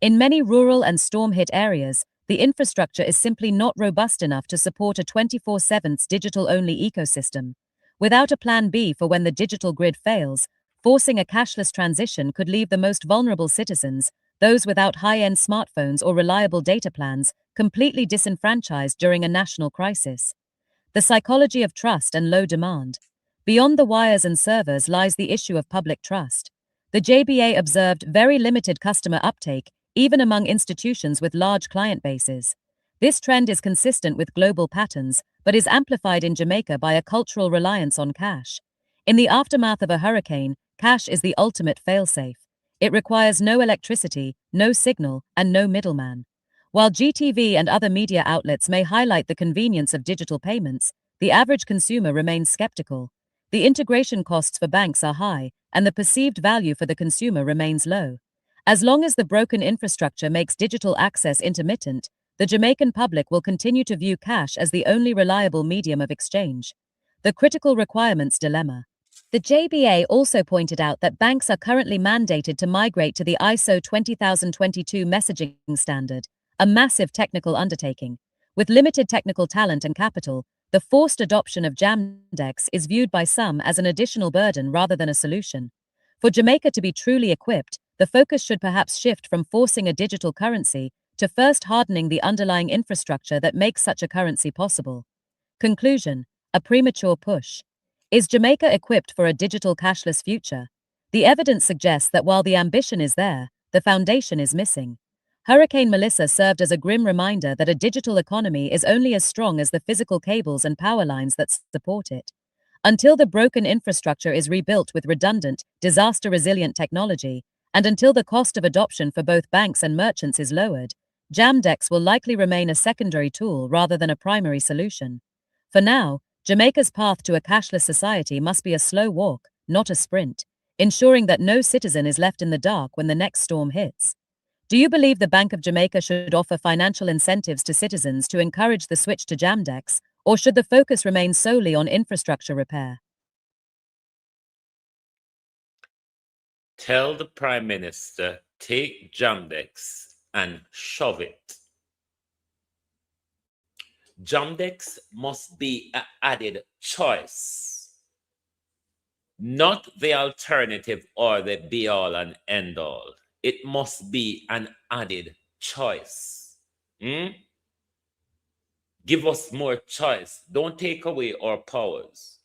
In many rural and storm-hit areas, the infrastructure is simply not robust enough to support a 24/7 digital-only ecosystem. Without a plan B for when the digital grid fails, forcing a cashless transition could leave the most vulnerable citizens, those without high-end smartphones or reliable data plans, completely disenfranchised during a national crisis. The psychology of trust and low demand. Beyond the wires and servers lies the issue of public trust. The JBA observed very limited customer uptake, even among institutions with large client bases. This trend is consistent with global patterns, but is amplified in Jamaica by a cultural reliance on cash. In the aftermath of a hurricane, cash is the ultimate failsafe. It requires no electricity, no signal, and no middleman. While GTV and other media outlets may highlight the convenience of digital payments, the average consumer remains skeptical. The integration costs for banks are high, and the perceived value for the consumer remains low. As long as the broken infrastructure makes digital access intermittent, the Jamaican public will continue to view cash as the only reliable medium of exchange. The critical requirements dilemma. The JBA also pointed out that banks are currently mandated to migrate to the ISO 20022 messaging standard, a massive technical undertaking. With limited technical talent and capital, the forced adoption of JAM-DEX is viewed by some as an additional burden rather than a solution. For Jamaica to be truly equipped, the focus should perhaps shift from forcing a digital currency to first hardening the underlying infrastructure that makes such a currency possible. Conclusion: a premature push. Is Jamaica equipped for a digital cashless future? The evidence suggests that while the ambition is there, the foundation is missing. Hurricane Melissa served as a grim reminder that a digital economy is only as strong as the physical cables and power lines that support it. Until the broken infrastructure is rebuilt with redundant, disaster-resilient technology, and until the cost of adoption for both banks and merchants is lowered, JAM-DEX will likely remain a secondary tool rather than a primary solution. For now, Jamaica's path to a cashless society must be a slow walk, not a sprint, ensuring that no citizen is left in the dark when the next storm hits. Do you believe the Bank of Jamaica should offer financial incentives to citizens to encourage the switch to JAM-DEX, or should the focus remain solely on infrastructure repair? Tell the Prime Minister, take JAM-DEX and shove it. JAM-DEX must be an added choice, not the alternative or the be-all and end-all. It must be an added choice. Give us more choice. Don't take away our powers,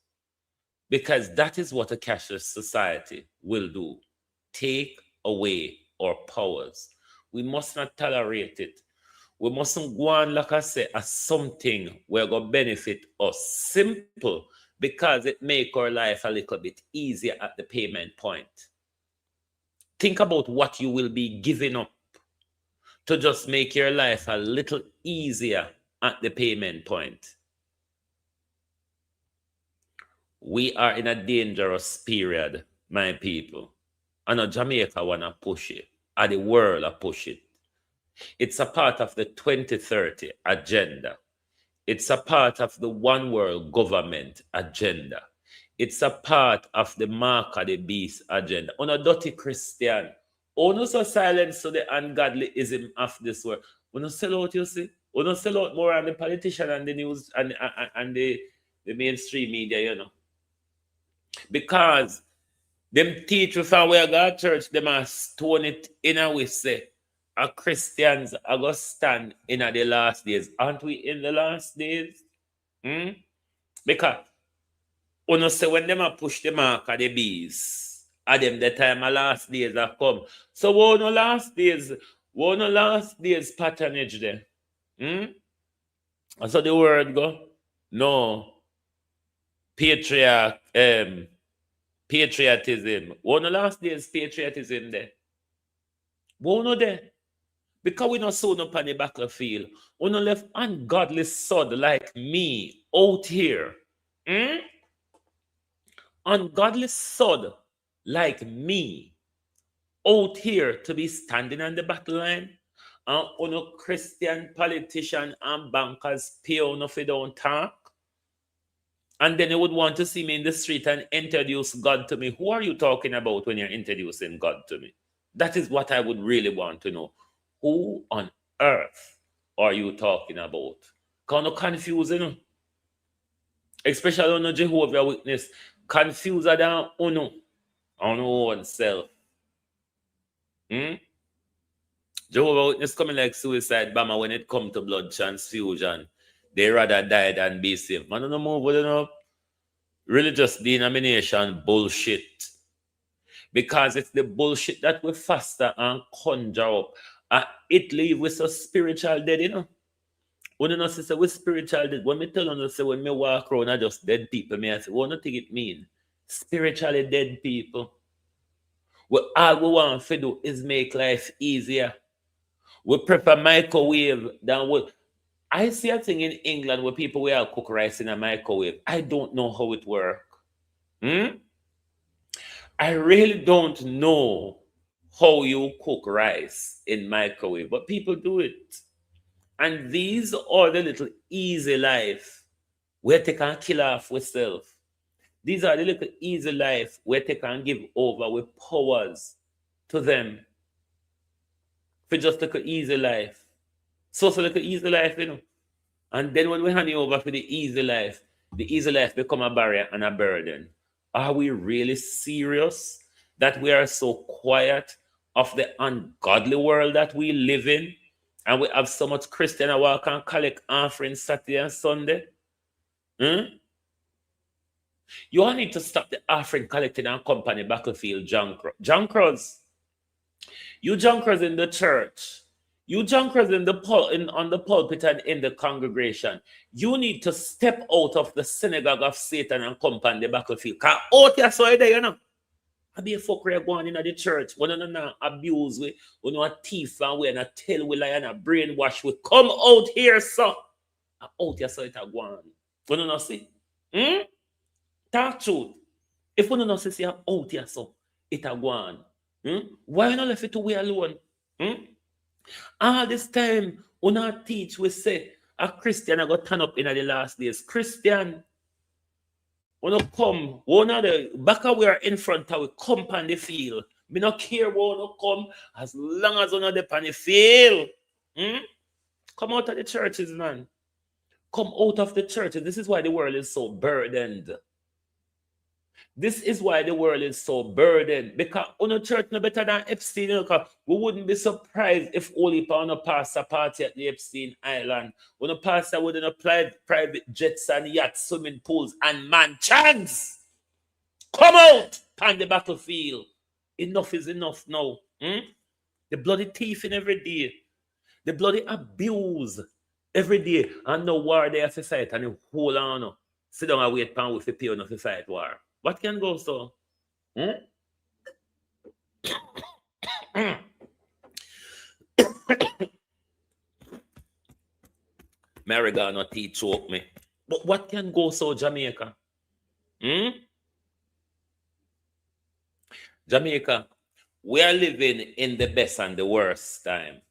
because that is what a cashless society will do. Take away our powers. We must not tolerate it. We mustn't go on, like I say, as something we're going to benefit us. Simple, because it make our life a little bit easier at the payment point. Think about what you will be giving up to just make your life a little easier at the payment point. We are in a dangerous period, my people. I know Jamaica want to push it, and the world will push it. It's a part of the 2030 agenda. It's a part of the one world government agenda. It's a part of the mark of the beast agenda. On a dirty Christian, on so silence to the ungodlyism of this world. We don't sell out, you see. We don't sell out more on the politician and the news and the mainstream media, you know. Because them teachers from where God church, them are stone it in a way say, our Christians are going to stand in the last days. Aren't we in the last days? Because you say when them are push the mark of the beast, at them the time of last days have come. So what no last days patronage there? And so the word go, no patriotism. What no last days patriotism there? What no there? Because we not sown up on the battlefield. We not left ungodly sod like me out here. Ungodly sod like me out here to be standing on the battle line. And no Christian politician and bankers pay on if they don't talk. And then they would want to see me in the street and introduce God to me. Who are you talking about when you're introducing God to me? That is what I would really want to know. Who on earth are you talking about? Kind of confusing, especially on the Jehovah Witness, confused than on oneself. Jehovah Witness coming like suicide bomber when it comes to blood transfusion. They rather die than be saved. Man, no move with enough religious denomination bullshit. Because it's the bullshit that we faster and conjure up. It leave with a spiritual dead, you know. When you know, say we spiritual dead, when me tell you, say when me walk around, I just dead people, me I say, what do you think it mean? Spiritually dead people. Well, all we want to do is make life easier. We prefer microwave than what. I see a thing in England where people will cook rice in a microwave. I don't know how it works. I really don't know how you cook rice in microwave, but people do it. And these are the little easy life where they can kill off with self. These are the little easy life where they can give over with powers to them for just like an easy life. So like an easy life, you know. And then when we hand you over for the easy life become a barrier and a burden. Are we really serious that we are so quiet of the ungodly world that we live in? And we have so much Christian who walk and collect offerings Saturday and Sunday? You all need to stop the offering collecting and company battlefield junkers. You junkers in the church. You junkers in on the pulpit and in the congregation. You need to step out of the synagogue of Satan and come on the battlefield. Because out here, so there, you know. I be a fucker going in the church. We don't abuse, we don't thief, and we don't tell we lie and brainwash. We come out here, so. Out here, so it's a go on. We don't see. Talk truth. If we don't see out here, so it's a go on. Why not left it to we alone? All this time, we not teach, we say, a Christian I got turn up in the last days. Christian, we not come, one of the back we are in front of we come on the field. Me not care where we come as long as we not on the field. Come out of the churches, man. Come out of the churches. This is why the world is so burdened. This is why the world is so burdened. Because on a church no better than Epstein. You know, we wouldn't be surprised if only on a pastor party at the Epstein Island. When a pastor wouldn't apply private jets and yachts, swimming pools, and mansions. Come out on the battlefield. Enough is enough now. The bloody thieving every day. The bloody abuse every day. And no war they have to fight. And you hold on. Sit down and wait for with the pay on to fight war. What can go so? Mariga not teach choke me. But what can go so Jamaica? Jamaica, we are living in the best and the worst time.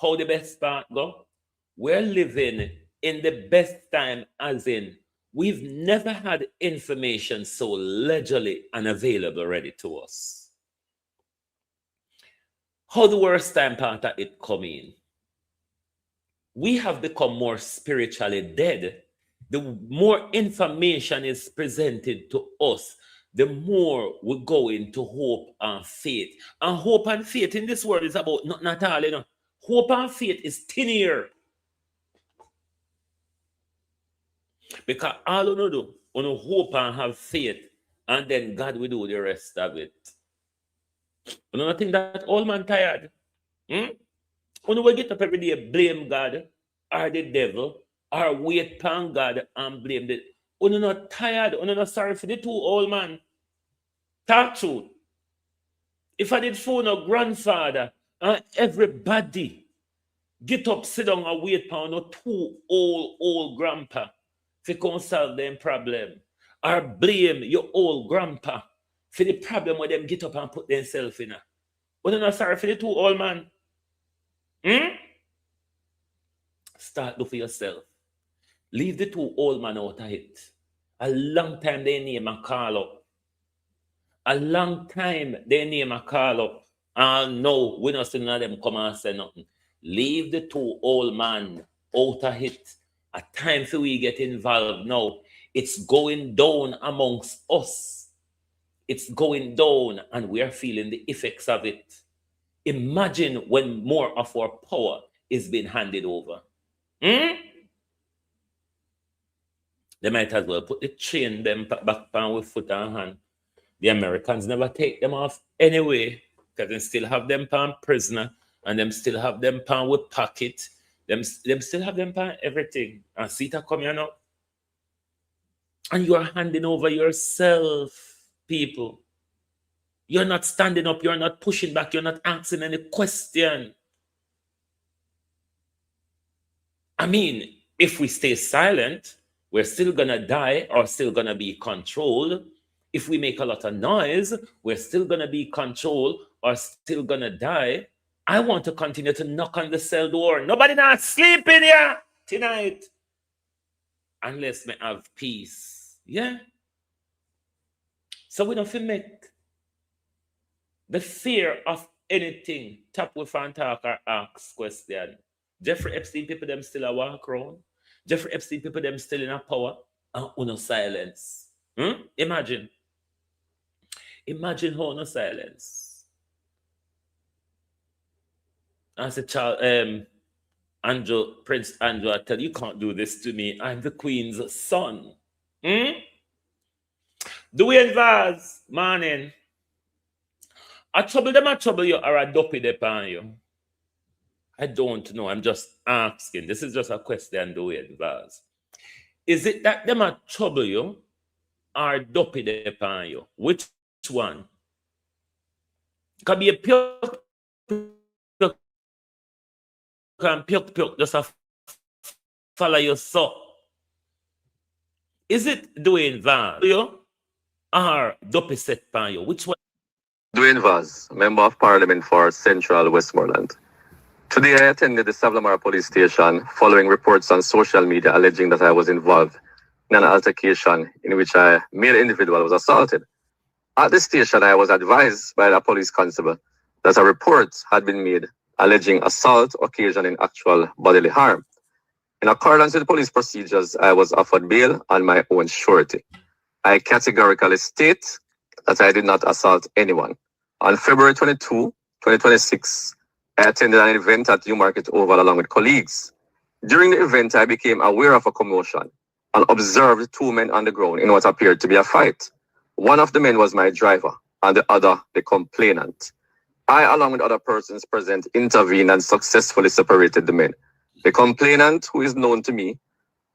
How the best part go? We're living in the best time, as in we've never had information so leisurely and available ready to us. How the worst time part of it come in? We have become more spiritually dead. The more information is presented to us, the more we go into hope and faith. And hope and faith in this world is about nothing at all, you know. Hope and faith is thin air. Because all you do, you hope and have faith, and then God will do the rest of it. You don't think that old man tired? You will get up every day, blame God or the devil, or wait upon God and blame the. You're not tired, you're not sorry for the two old man. Talk truth. If I did phone a grandfather and everybody get up, sit down and wait upon no two old grandpa to come solve them problem, or blame your old grandpa for the problem where them get up and put themselves in. But you're not sorry for the two old man. Start do for yourself. Leave the two old man out of it. A long time they name a call up. A long time they name a call up. And no, we not see none of them come and say nothing. Leave the two old man out of it. A time for we get involved now. It's going down amongst us. It's going down and we are feeling the effects of it. Imagine when more of our power is being handed over. They might as well put the chain them back on with foot and hand. The Americans never take them off anyway, because they still have them pan prisoner, and them still have them pan with pocket. Them still have them pan everything. And see that come here now. And you are handing over yourself, people. You're not standing up, you're not pushing back, you're not asking any question. I mean, if we stay silent, we're still gonna die or still gonna be controlled. If we make a lot of noise, we're still gonna be controlled or still gonna die. I want to continue to knock on the cell door. Nobody not sleeping here tonight. Unless we have peace. Yeah. So we don't feel make the fear of anything tap with and talk or ask question. Jeffrey Epstein people them still a walk around. Jeffrey Epstein people them still in a power and no silence. Imagine how no silence. As a child, Prince Andrew, I tell you, can't do this to me. I'm the Queen's son. Dwayne Vaz, morning. I trouble you, or I dopey upon you. I don't know. I'm just asking. This is just a question, Dwayne Vaz. Is it that them a trouble you or dopey upon you? Which one? Can be a pure just a follow your soul. Is it Dwayne Vaz you or dopey set upon you? Which one? Dwayne Vaz, Member of Parliament for Central Westmoreland. Today I attended the Savlamara police station following reports on social media alleging that I was involved in an altercation in which a male individual was assaulted. At the station, I was advised by the police constable that a report had been made alleging assault occasioning actual bodily harm. In accordance with the police procedures, I was offered bail on my own surety. I categorically state that I did not assault anyone. On February 22, 2026, I attended an event at Newmarket Oval along with colleagues. During the event, I became aware of a commotion and observed two men on the ground in what appeared to be a fight. One of the men was my driver and the other the complainant. I, along with other persons present, intervened and successfully separated the men. The complainant, who is known to me,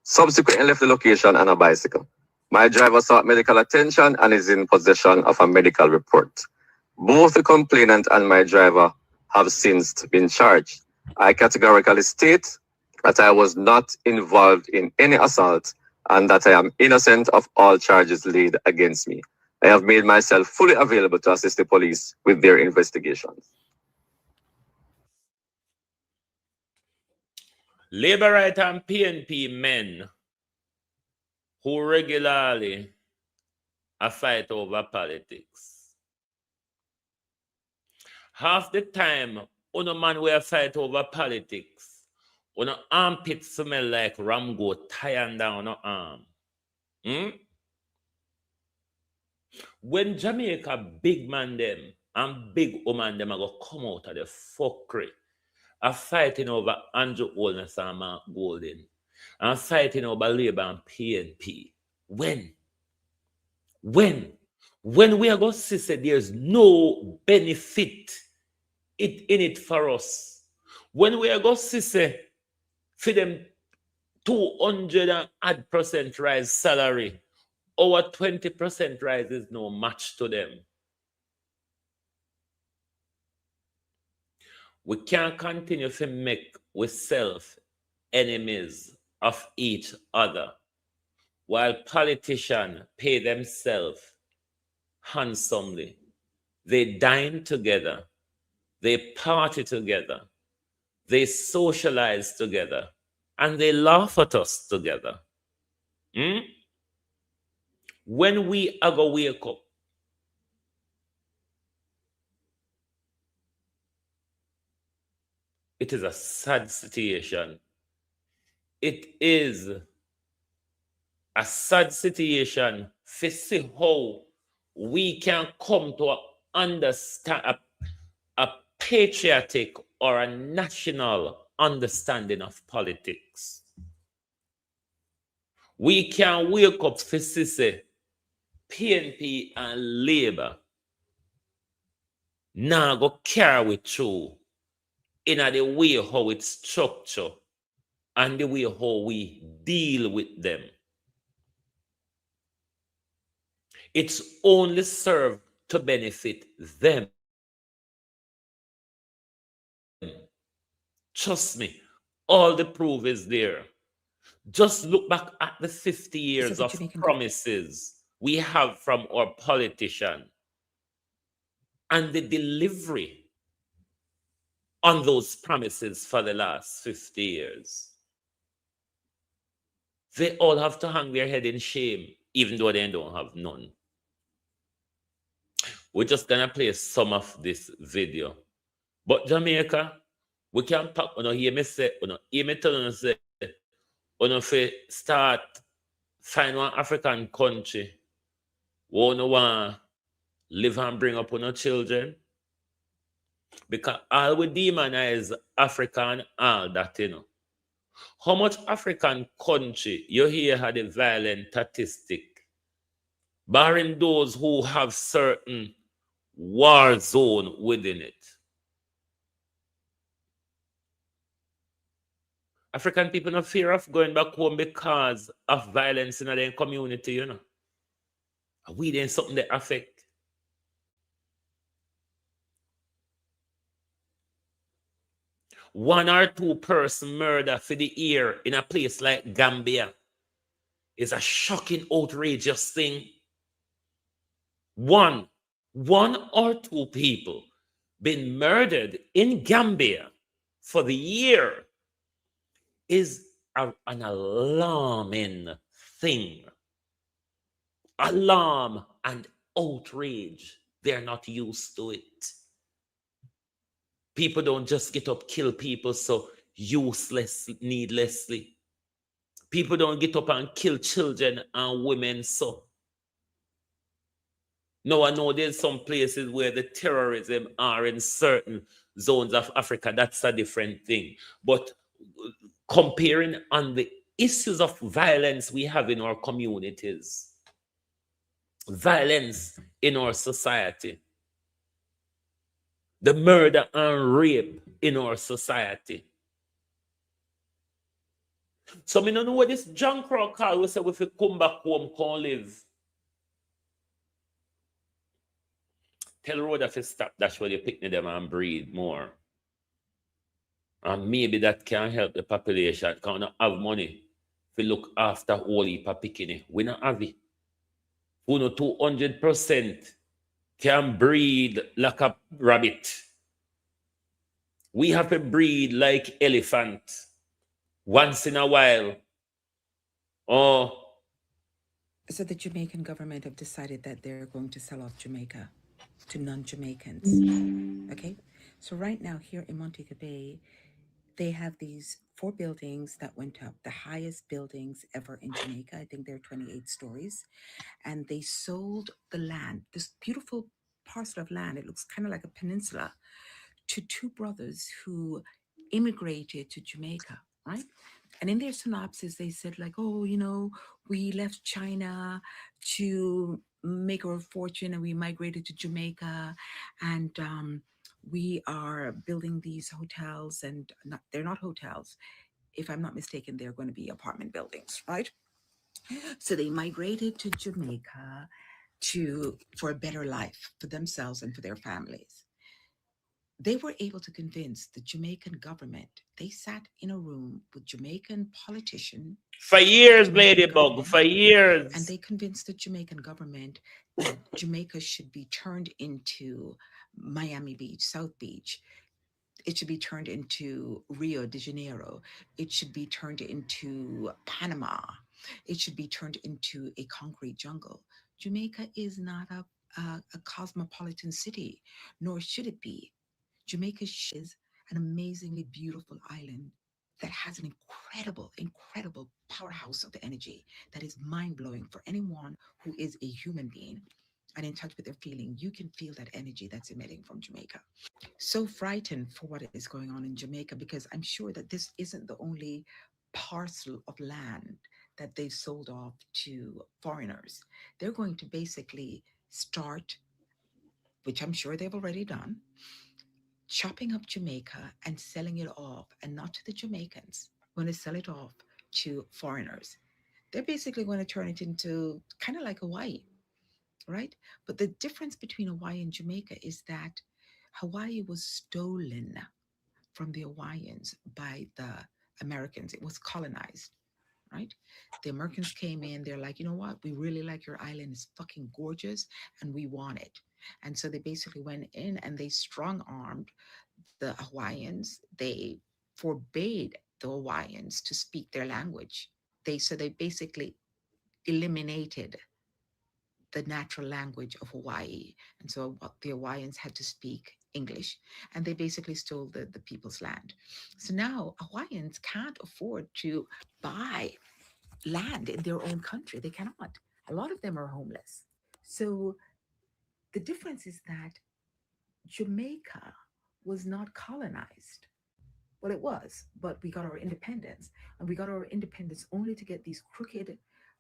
subsequently left the location on a bicycle. My driver sought medical attention and is in possession of a medical report. Both the complainant and my driver have since been charged. I categorically state that I was not involved in any assault, and that I am innocent of all charges laid against me. I have made myself fully available to assist the police with their investigations. Labor Right and PNP men who regularly fight over politics. Half the time, uno man will fight over politics. Uno armpit smell like Ramgo tying down no arm. When Jamaica big man them and big woman them are go come out of the fuckery, are fighting over Andrew Holness and Mark Golden, and fighting over Labour and PNP. When we are going to see there's no benefit in it for us, when we are going to see for them 200% rise salary, our 20% rise is no match to them. We can't continue to make ourselves enemies of each other while politicians pay themselves handsomely. They dine together, they party together, they socialize together, and they laugh at us together. When we are going to wake up, it is a sad situation. It is a sad situation to see how we can come to understand a patriotic or a national understanding of politics. We can wake up to see PNP and Labour now go carry through in the way how it's structured and the way how we deal with them. It's only served to benefit them. Trust me, all the proof is there. Just look back at the 50 years of promises we have from our politicians and the delivery on those promises for the last 50 years. They all have to hang their head in shame, even though they don't have none. We're just gonna play some of this video. But Jamaica, we can pack, hear me say, hear me tell you say, if start find one African country, want to live and bring up on children, because all we demonize Africa and all that, How much African country you hear had a violent statistic, barring those who have certain war zone within it? African people no fear of going back home because of violence in their community, We then something that affect. One or two person murder for the year in a place like Gambia is a shocking, outrageous thing. One or two people been murdered in Gambia for the year is an alarming thing. Alarm and outrage. They're not used to it. People don't just get up, kill people so needlessly. People don't get up and kill children and women so. No, I know there's some places where the terrorism are in certain zones of Africa. That's a different thing. But comparing on the issues of violence we have in our communities, violence in our society, the murder and rape in our society. So I don't know what this John Crow call we say if we come back home, can live. Tell road if you stop, that's where you pick them and breathe more. And maybe that can help the population. Can not have money to look after all heap of picking. We not have it. Who know 200% can breed like a rabbit. We have to breed like elephant once in a while. Oh. So the Jamaican government have decided that they're going to sell off Jamaica to non-Jamaicans. Okay? So right now here in Montego Bay, they have these 4 buildings that went up, the highest buildings ever in Jamaica. I think they're 28 stories. And they sold the land, this beautiful parcel of land, it looks kind of like a peninsula, to 2 brothers who immigrated to Jamaica, right? And in their synopsis, they said like, oh, you know, we left China to make our fortune and we migrated to Jamaica, and we are building these hotels, and they're not hotels. If I'm not mistaken, they're going to be apartment buildings, right? So they migrated to Jamaica for a better life for themselves and for their families. They were able to convince the Jamaican government. They sat in a room with Jamaican politicians. For years, Ladybug, for years. And they convinced the Jamaican government that Jamaica should be turned into Miami Beach, South Beach. It should be turned into Rio de Janeiro. It should be turned into Panama. It should be turned into a concrete jungle. Jamaica is not a cosmopolitan city, nor should it be. Jamaica is an amazingly beautiful island that has an incredible powerhouse of energy that is mind-blowing for anyone who is a human being and in touch with their feeling. You can feel that energy that's emitting from Jamaica. So frightened for what is going on in Jamaica, because I'm sure that this isn't the only parcel of land that they've sold off to foreigners. They're going to basically start, which I'm sure they've already done, chopping up Jamaica and selling it off, and not to the Jamaicans. Going to sell it off to foreigners. They're basically going to turn it into kind of like Hawaii, right? But the difference between Hawaii and Jamaica is that Hawaii was stolen from the Hawaiians by the Americans. It was colonized, right? The Americans came in, they're like, you know what? We really like your island. It's fucking gorgeous and we want it. And so they basically went in and they strong-armed the Hawaiians. They forbade the Hawaiians to speak their language. So they basically eliminated the natural language of Hawaii. And so the Hawaiians had to speak English, and they basically stole the people's land. So now Hawaiians can't afford to buy land in their own country. They cannot. A lot of them are homeless. So the difference is that Jamaica was not colonized. Well, it was, but we got our independence. And we got our independence only to get these crooked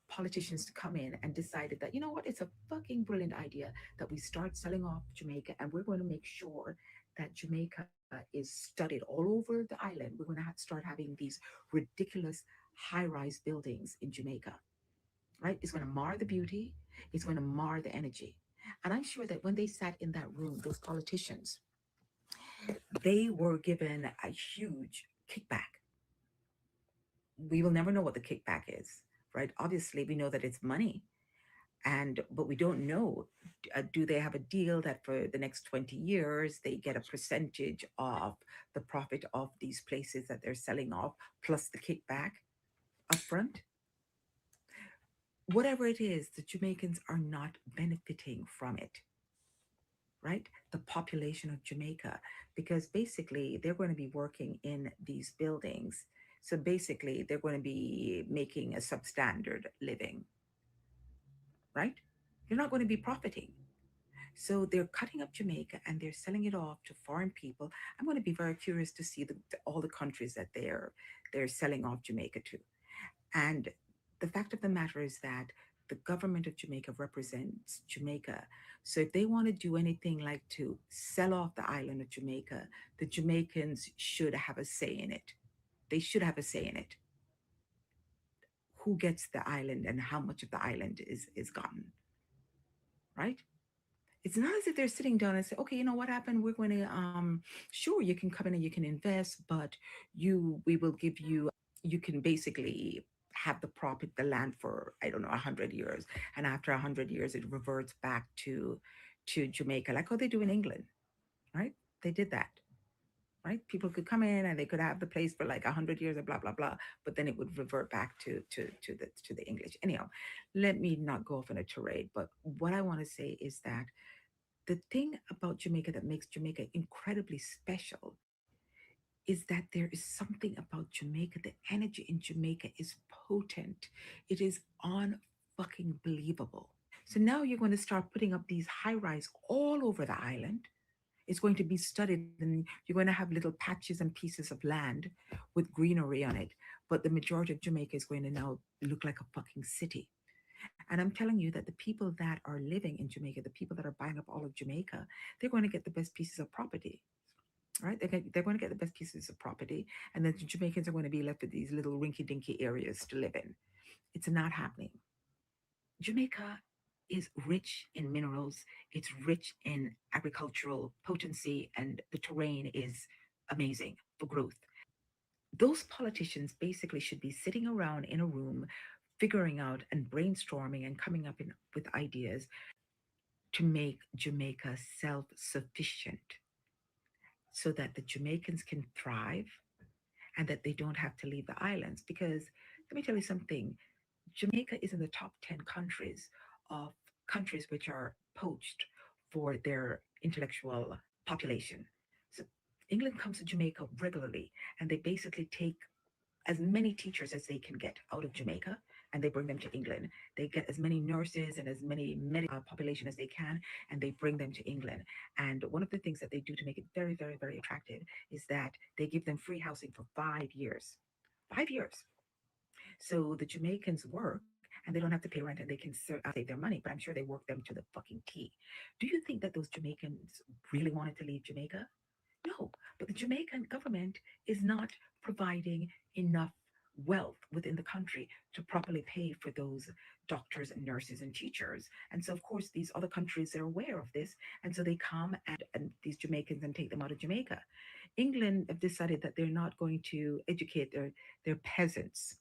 politicians to come in and decided that, you know what, it's a fucking brilliant idea that we start selling off Jamaica, and we're going to make sure that Jamaica is studied all over the island. We're going to start having these ridiculous high-rise buildings in Jamaica, right? It's going to mar the beauty. It's going to mar the energy. And I'm sure that when they sat in that room, those politicians, they were given a huge kickback. We will never know what the kickback is, right? Obviously, we know that it's money, but we don't know, do they have a deal that for the next 20 years, they get a percentage of the profit of these places that they're selling off, plus the kickback upfront? Whatever it is, the Jamaicans are not benefiting from it, right? The population of Jamaica, because basically they're going to be working in these buildings. So basically they're going to be making a substandard living, right? They're not going to be profiting. So they're cutting up Jamaica and they're selling it off to foreign people. I'm going to be very curious to see all the countries that they're selling off Jamaica to. And the fact of the matter is that the government of Jamaica represents Jamaica. So if they want to do anything like to sell off the island of Jamaica, the Jamaicans should have a say in it. They should have a say in it. Who gets the island and how much of the island is gotten, right? It's not as if they're sitting down and say, okay, you know what happened? We're going to, sure, you can come in and you can invest, but we will give you, you can basically have the land for, I don't know, 100 years. And after 100 years, it reverts back to Jamaica, like how they do in England, right? They did that, right? People could come in and they could have the place for like 100 years or blah, blah, blah, but then it would revert back to the English. Anyhow, let me not go off on a tirade, but what I want to say is that the thing about Jamaica that makes Jamaica incredibly special is that there is something about Jamaica. The energy in Jamaica is potent. It is unfucking believable. So now you're going to start putting up these high rise all over the island. It's going to be studied, and you're going to have little patches and pieces of land with greenery on it. But the majority of Jamaica is going to now look like a fucking city. And I'm telling you that the people that are living in Jamaica, the people that are buying up all of Jamaica, they're going to get the best pieces of property, right? They're going to get the best pieces of property. And then the Jamaicans are going to be left with these little rinky-dinky areas to live in. It's not happening. Jamaica is rich in minerals. It's rich in agricultural potency, and the terrain is amazing for growth. Those politicians basically should be sitting around in a room figuring out and brainstorming and coming up with ideas to make Jamaica self-sufficient so that the Jamaicans can thrive and that they don't have to leave the islands. Because let me tell you something, Jamaica is in the top 10 countries of countries which are poached for their intellectual population. So England comes to Jamaica regularly, and they basically take as many teachers as they can get out of Jamaica, and they bring them to England. They get as many nurses and as many medical population as they can, and they bring them to England. And one of the things that they do to make it very, very, very attractive is that they give them free housing for 5 years. 5 years. So the Jamaicans work and they don't have to pay rent, and they can save their money, but I'm sure they work them to the fucking T. Do you think that those Jamaicans really wanted to leave Jamaica? No, but the Jamaican government is not providing enough wealth within the country to properly pay for those doctors and nurses and teachers. And so, of course, these other countries are aware of this. And so they come and these Jamaicans and take them out of Jamaica. England have decided that they're not going to educate their peasants,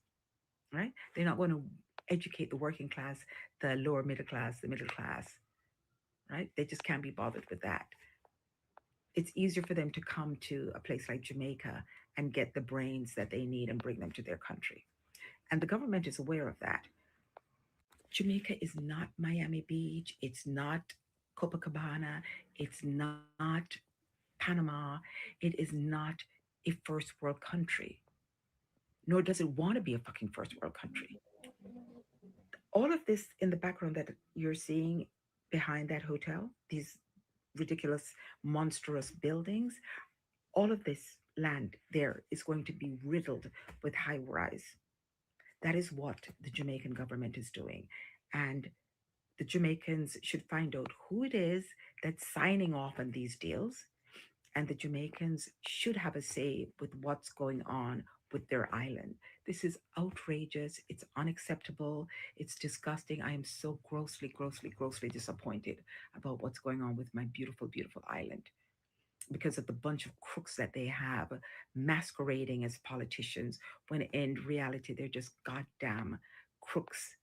right? They're not going to educate the working class, the lower middle class, the middle class, right? They just can't be bothered with that. It's easier for them to come to a place like Jamaica and get the brains that they need and bring them to their country. And the government is aware of that. Jamaica is not Miami Beach. It's not Copacabana. It's not Panama. It is not a first world country, nor does it want to be a fucking first world country. All of this in the background that you're seeing behind that hotel, these ridiculous, monstrous buildings, all of this land there is going to be riddled with high rise. That is what the Jamaican government is doing. And the Jamaicans should find out who it is that's signing off on these deals. And the Jamaicans should have a say with what's going on with their island. This is outrageous. It's unacceptable. It's disgusting. I am so grossly, grossly, grossly disappointed about what's going on with my beautiful, beautiful island because of the bunch of crooks that they have masquerading as politicians when in reality they're just goddamn crooks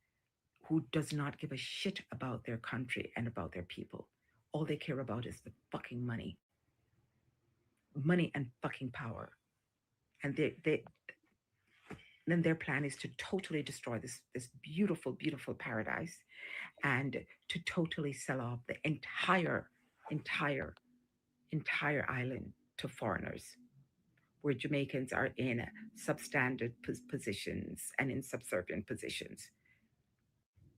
who does not give a shit about their country and about their people. All they care about is the fucking money. Money and fucking power. And then their plan is to totally destroy this beautiful, beautiful paradise and to totally sell off the entire island to foreigners, where Jamaicans are in substandard positions and in subservient positions.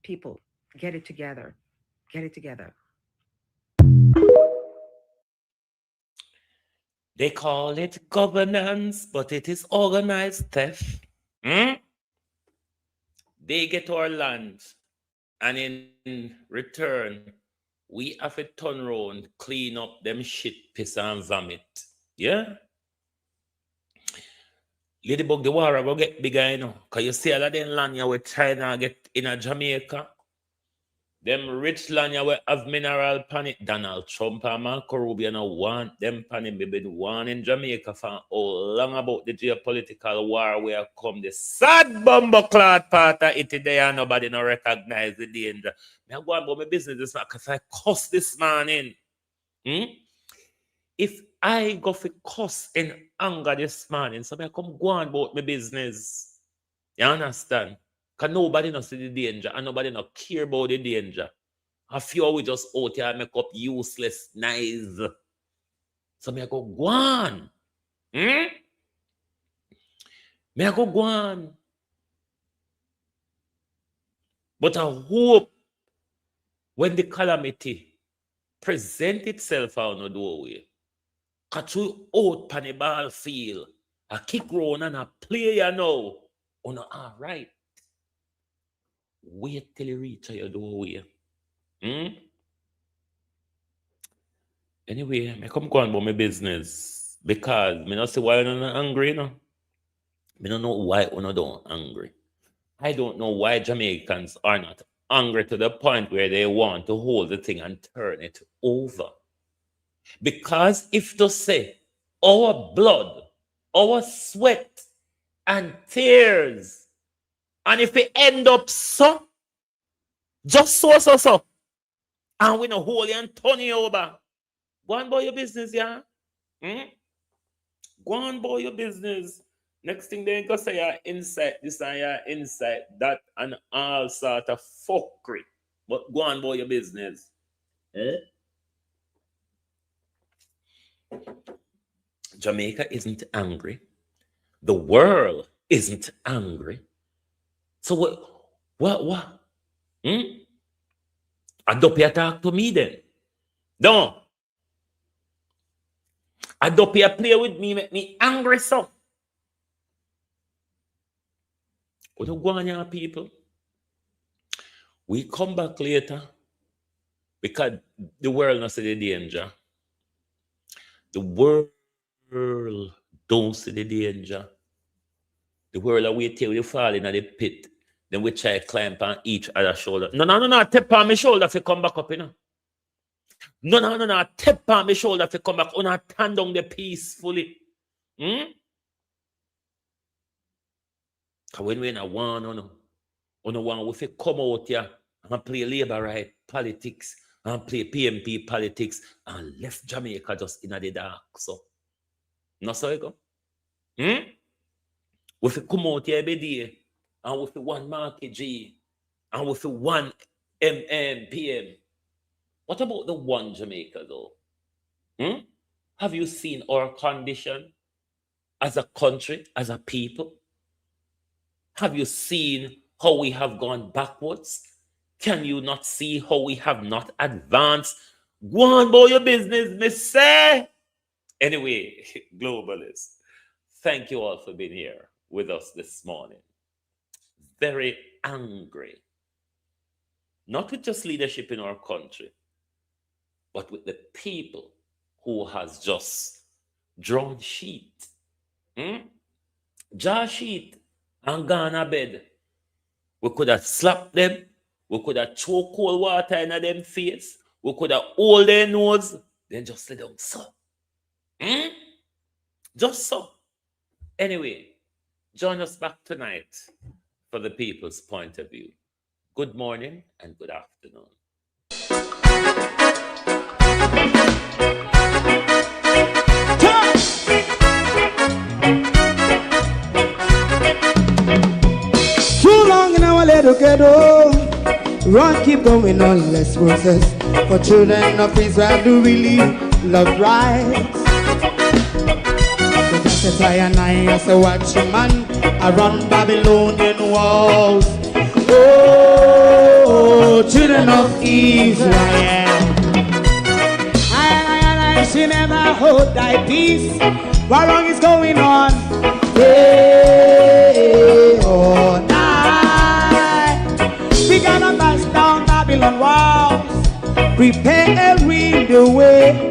People, get it together. Get it together. They call it governance, but it is organized theft. They get our land, and in return, we have to turn around, clean up them shit, piss and vomit. Yeah? Ladybug, the war will get bigger, you know. Because you see a lot of them land here with China get in a Jamaica. Them rich land will have mineral pan it. Donald Trump and Marco Rubio no want them pan it. Been warning Jamaica for how long about the geopolitical war where come the sad bumbleclad part of it today and nobody no recognize the danger. Me go about my business this man because I cuss this man in. If I go for cuss in anger this morning, so I come go on about my business. You understand? Because nobody knows the danger and nobody no care about the danger. A few we just out here make up useless nice. So me I go on. Me I go on. But I hope when the calamity present itself on the doorway, catch you out on the ball field, a kick round and a play you know, on all right. Wait till you reach your doorway. Anyway, I come go on about my business because I don't see why I'm not angry, you know. I don't know why I'm not angry. I don't know why Jamaicans are not angry to the point where they want to hold the thing and turn it over. Because if to say our blood, our sweat and tears, and if we end up so, just so, and we no hold you and turn you over, go on about your business, yeah? Go on about your business. Next thing they go say your insight, this and your insight, that, and all sort of fuckery. But go on about your business. Jamaica isn't angry. The world isn't angry. So what? I don't pay talk to me then. No. I don't pay play with me, make me angry so. What do you go on here, people? We come back later because the world not see the danger. The world don't see the danger. The world are wait till we fall in the pit. Then we try to climb on each other's shoulder. No. Tap on my shoulder if you come back up, you know. No. Tap on my shoulder if you come back. You not turn down the peacefully. Because when we're in a one, if you come out here and play labor right politics and play PMP politics and left Jamaica just in the dark. So, no, so you go. If you come out here every day and with the one market G and with the one PM, what about the one Jamaica though? Have you seen our condition as a country, as a people? Have you seen how we have gone backwards? Can you not see how we have not advanced? Go on about your business, miss say. Anyway, globalists, thank you all for being here with us this morning. Very angry. Not with just leadership in our country, but with the people who has just drawn sheet. Draw sheet and gone to bed. We could have slapped them. We could have thrown cold water in them face. We could have hold their nose. Then just let them so. Just so. Anyway, join us back tonight for the people's point of view. Good morning and good afternoon. Too long in our little ghetto, run keep going on, less process. For children of Israel do really love rights. So just I and I as a watching man around Babylonian walls. Oh, children of Israel. I she never hold thy peace. What wrong is going on? Day or night. We gotta bust down Babylon walls. Prepare and read the way.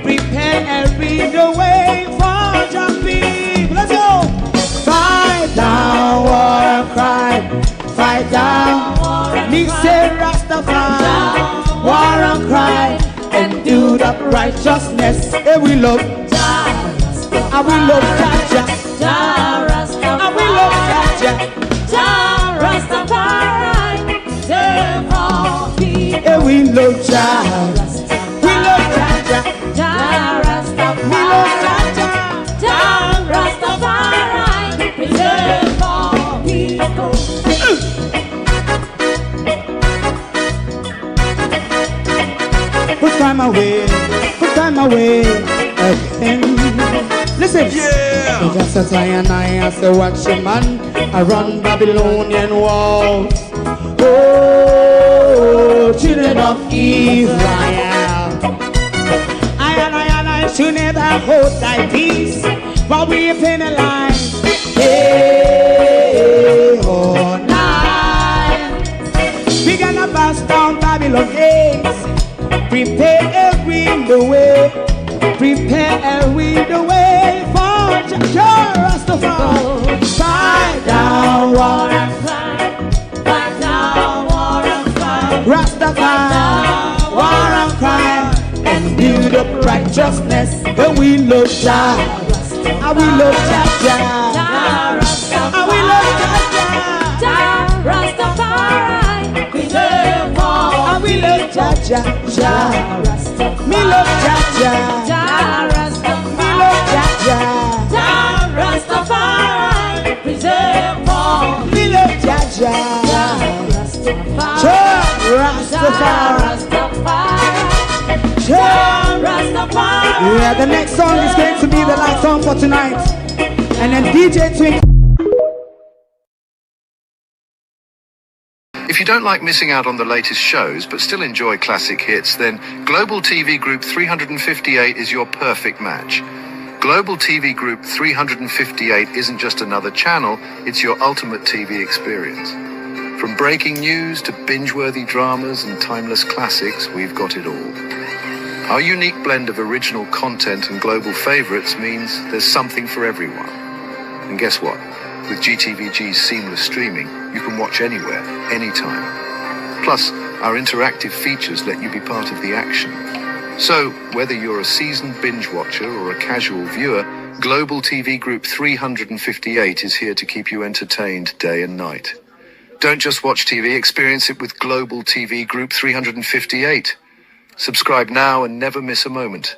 Prepare and read the way for your people. Let's go. Fight down war and crime. Fight down war and Me say Rastafari, war and cry, and do the righteousness. Hey, we love Jah, and we love Jah, Jah Rasta, and we love Jah, Jah Rastafari, save all people. Hey, we love Jah, we love Jah, Jah Rasta, we love Jah, Jah Rastafari, save all people. Put time away again. Listen, yeah. Just as I and I as a watchman, I run Babylonian walls. Oh, children of Israel, I should never hold thy peace, but we penalize day or night. We gonna bust down Babylon gates. Prepare the way, prepare the way for Jah Rastafari. Fight down war and cry, fight down war and cry. Rastafari, war and cry, and build up righteousness. And we love Jah, and we love Jah, and we love Jah, Rastafari. We love all, and we love Jah. Me love Jah, Jah Rasta, me love Jah, Rastafari, preserve all. Me love Jah, Rastafari, Rastafari. Yeah, the next song is going to be the last song for tonight, and then DJ Twink. If you don't like missing out on the latest shows but still enjoy classic hits, then Global TV Group 358 is your perfect match. Global TV Group 358 isn't just another channel, it's your ultimate TV experience. From breaking news to binge-worthy dramas and timeless classics, we've got it all. Our unique blend of original content and global favorites means there's something for everyone. And guess what? With GTVG's seamless streaming, you can watch anywhere, anytime. Plus, our interactive features let you be part of the action. So, whether you're a seasoned binge watcher or a casual viewer, Global TV Group 358 is here to keep you entertained day and night. Don't just watch TV, experience it with Global TV Group 358. Subscribe now and never miss a moment.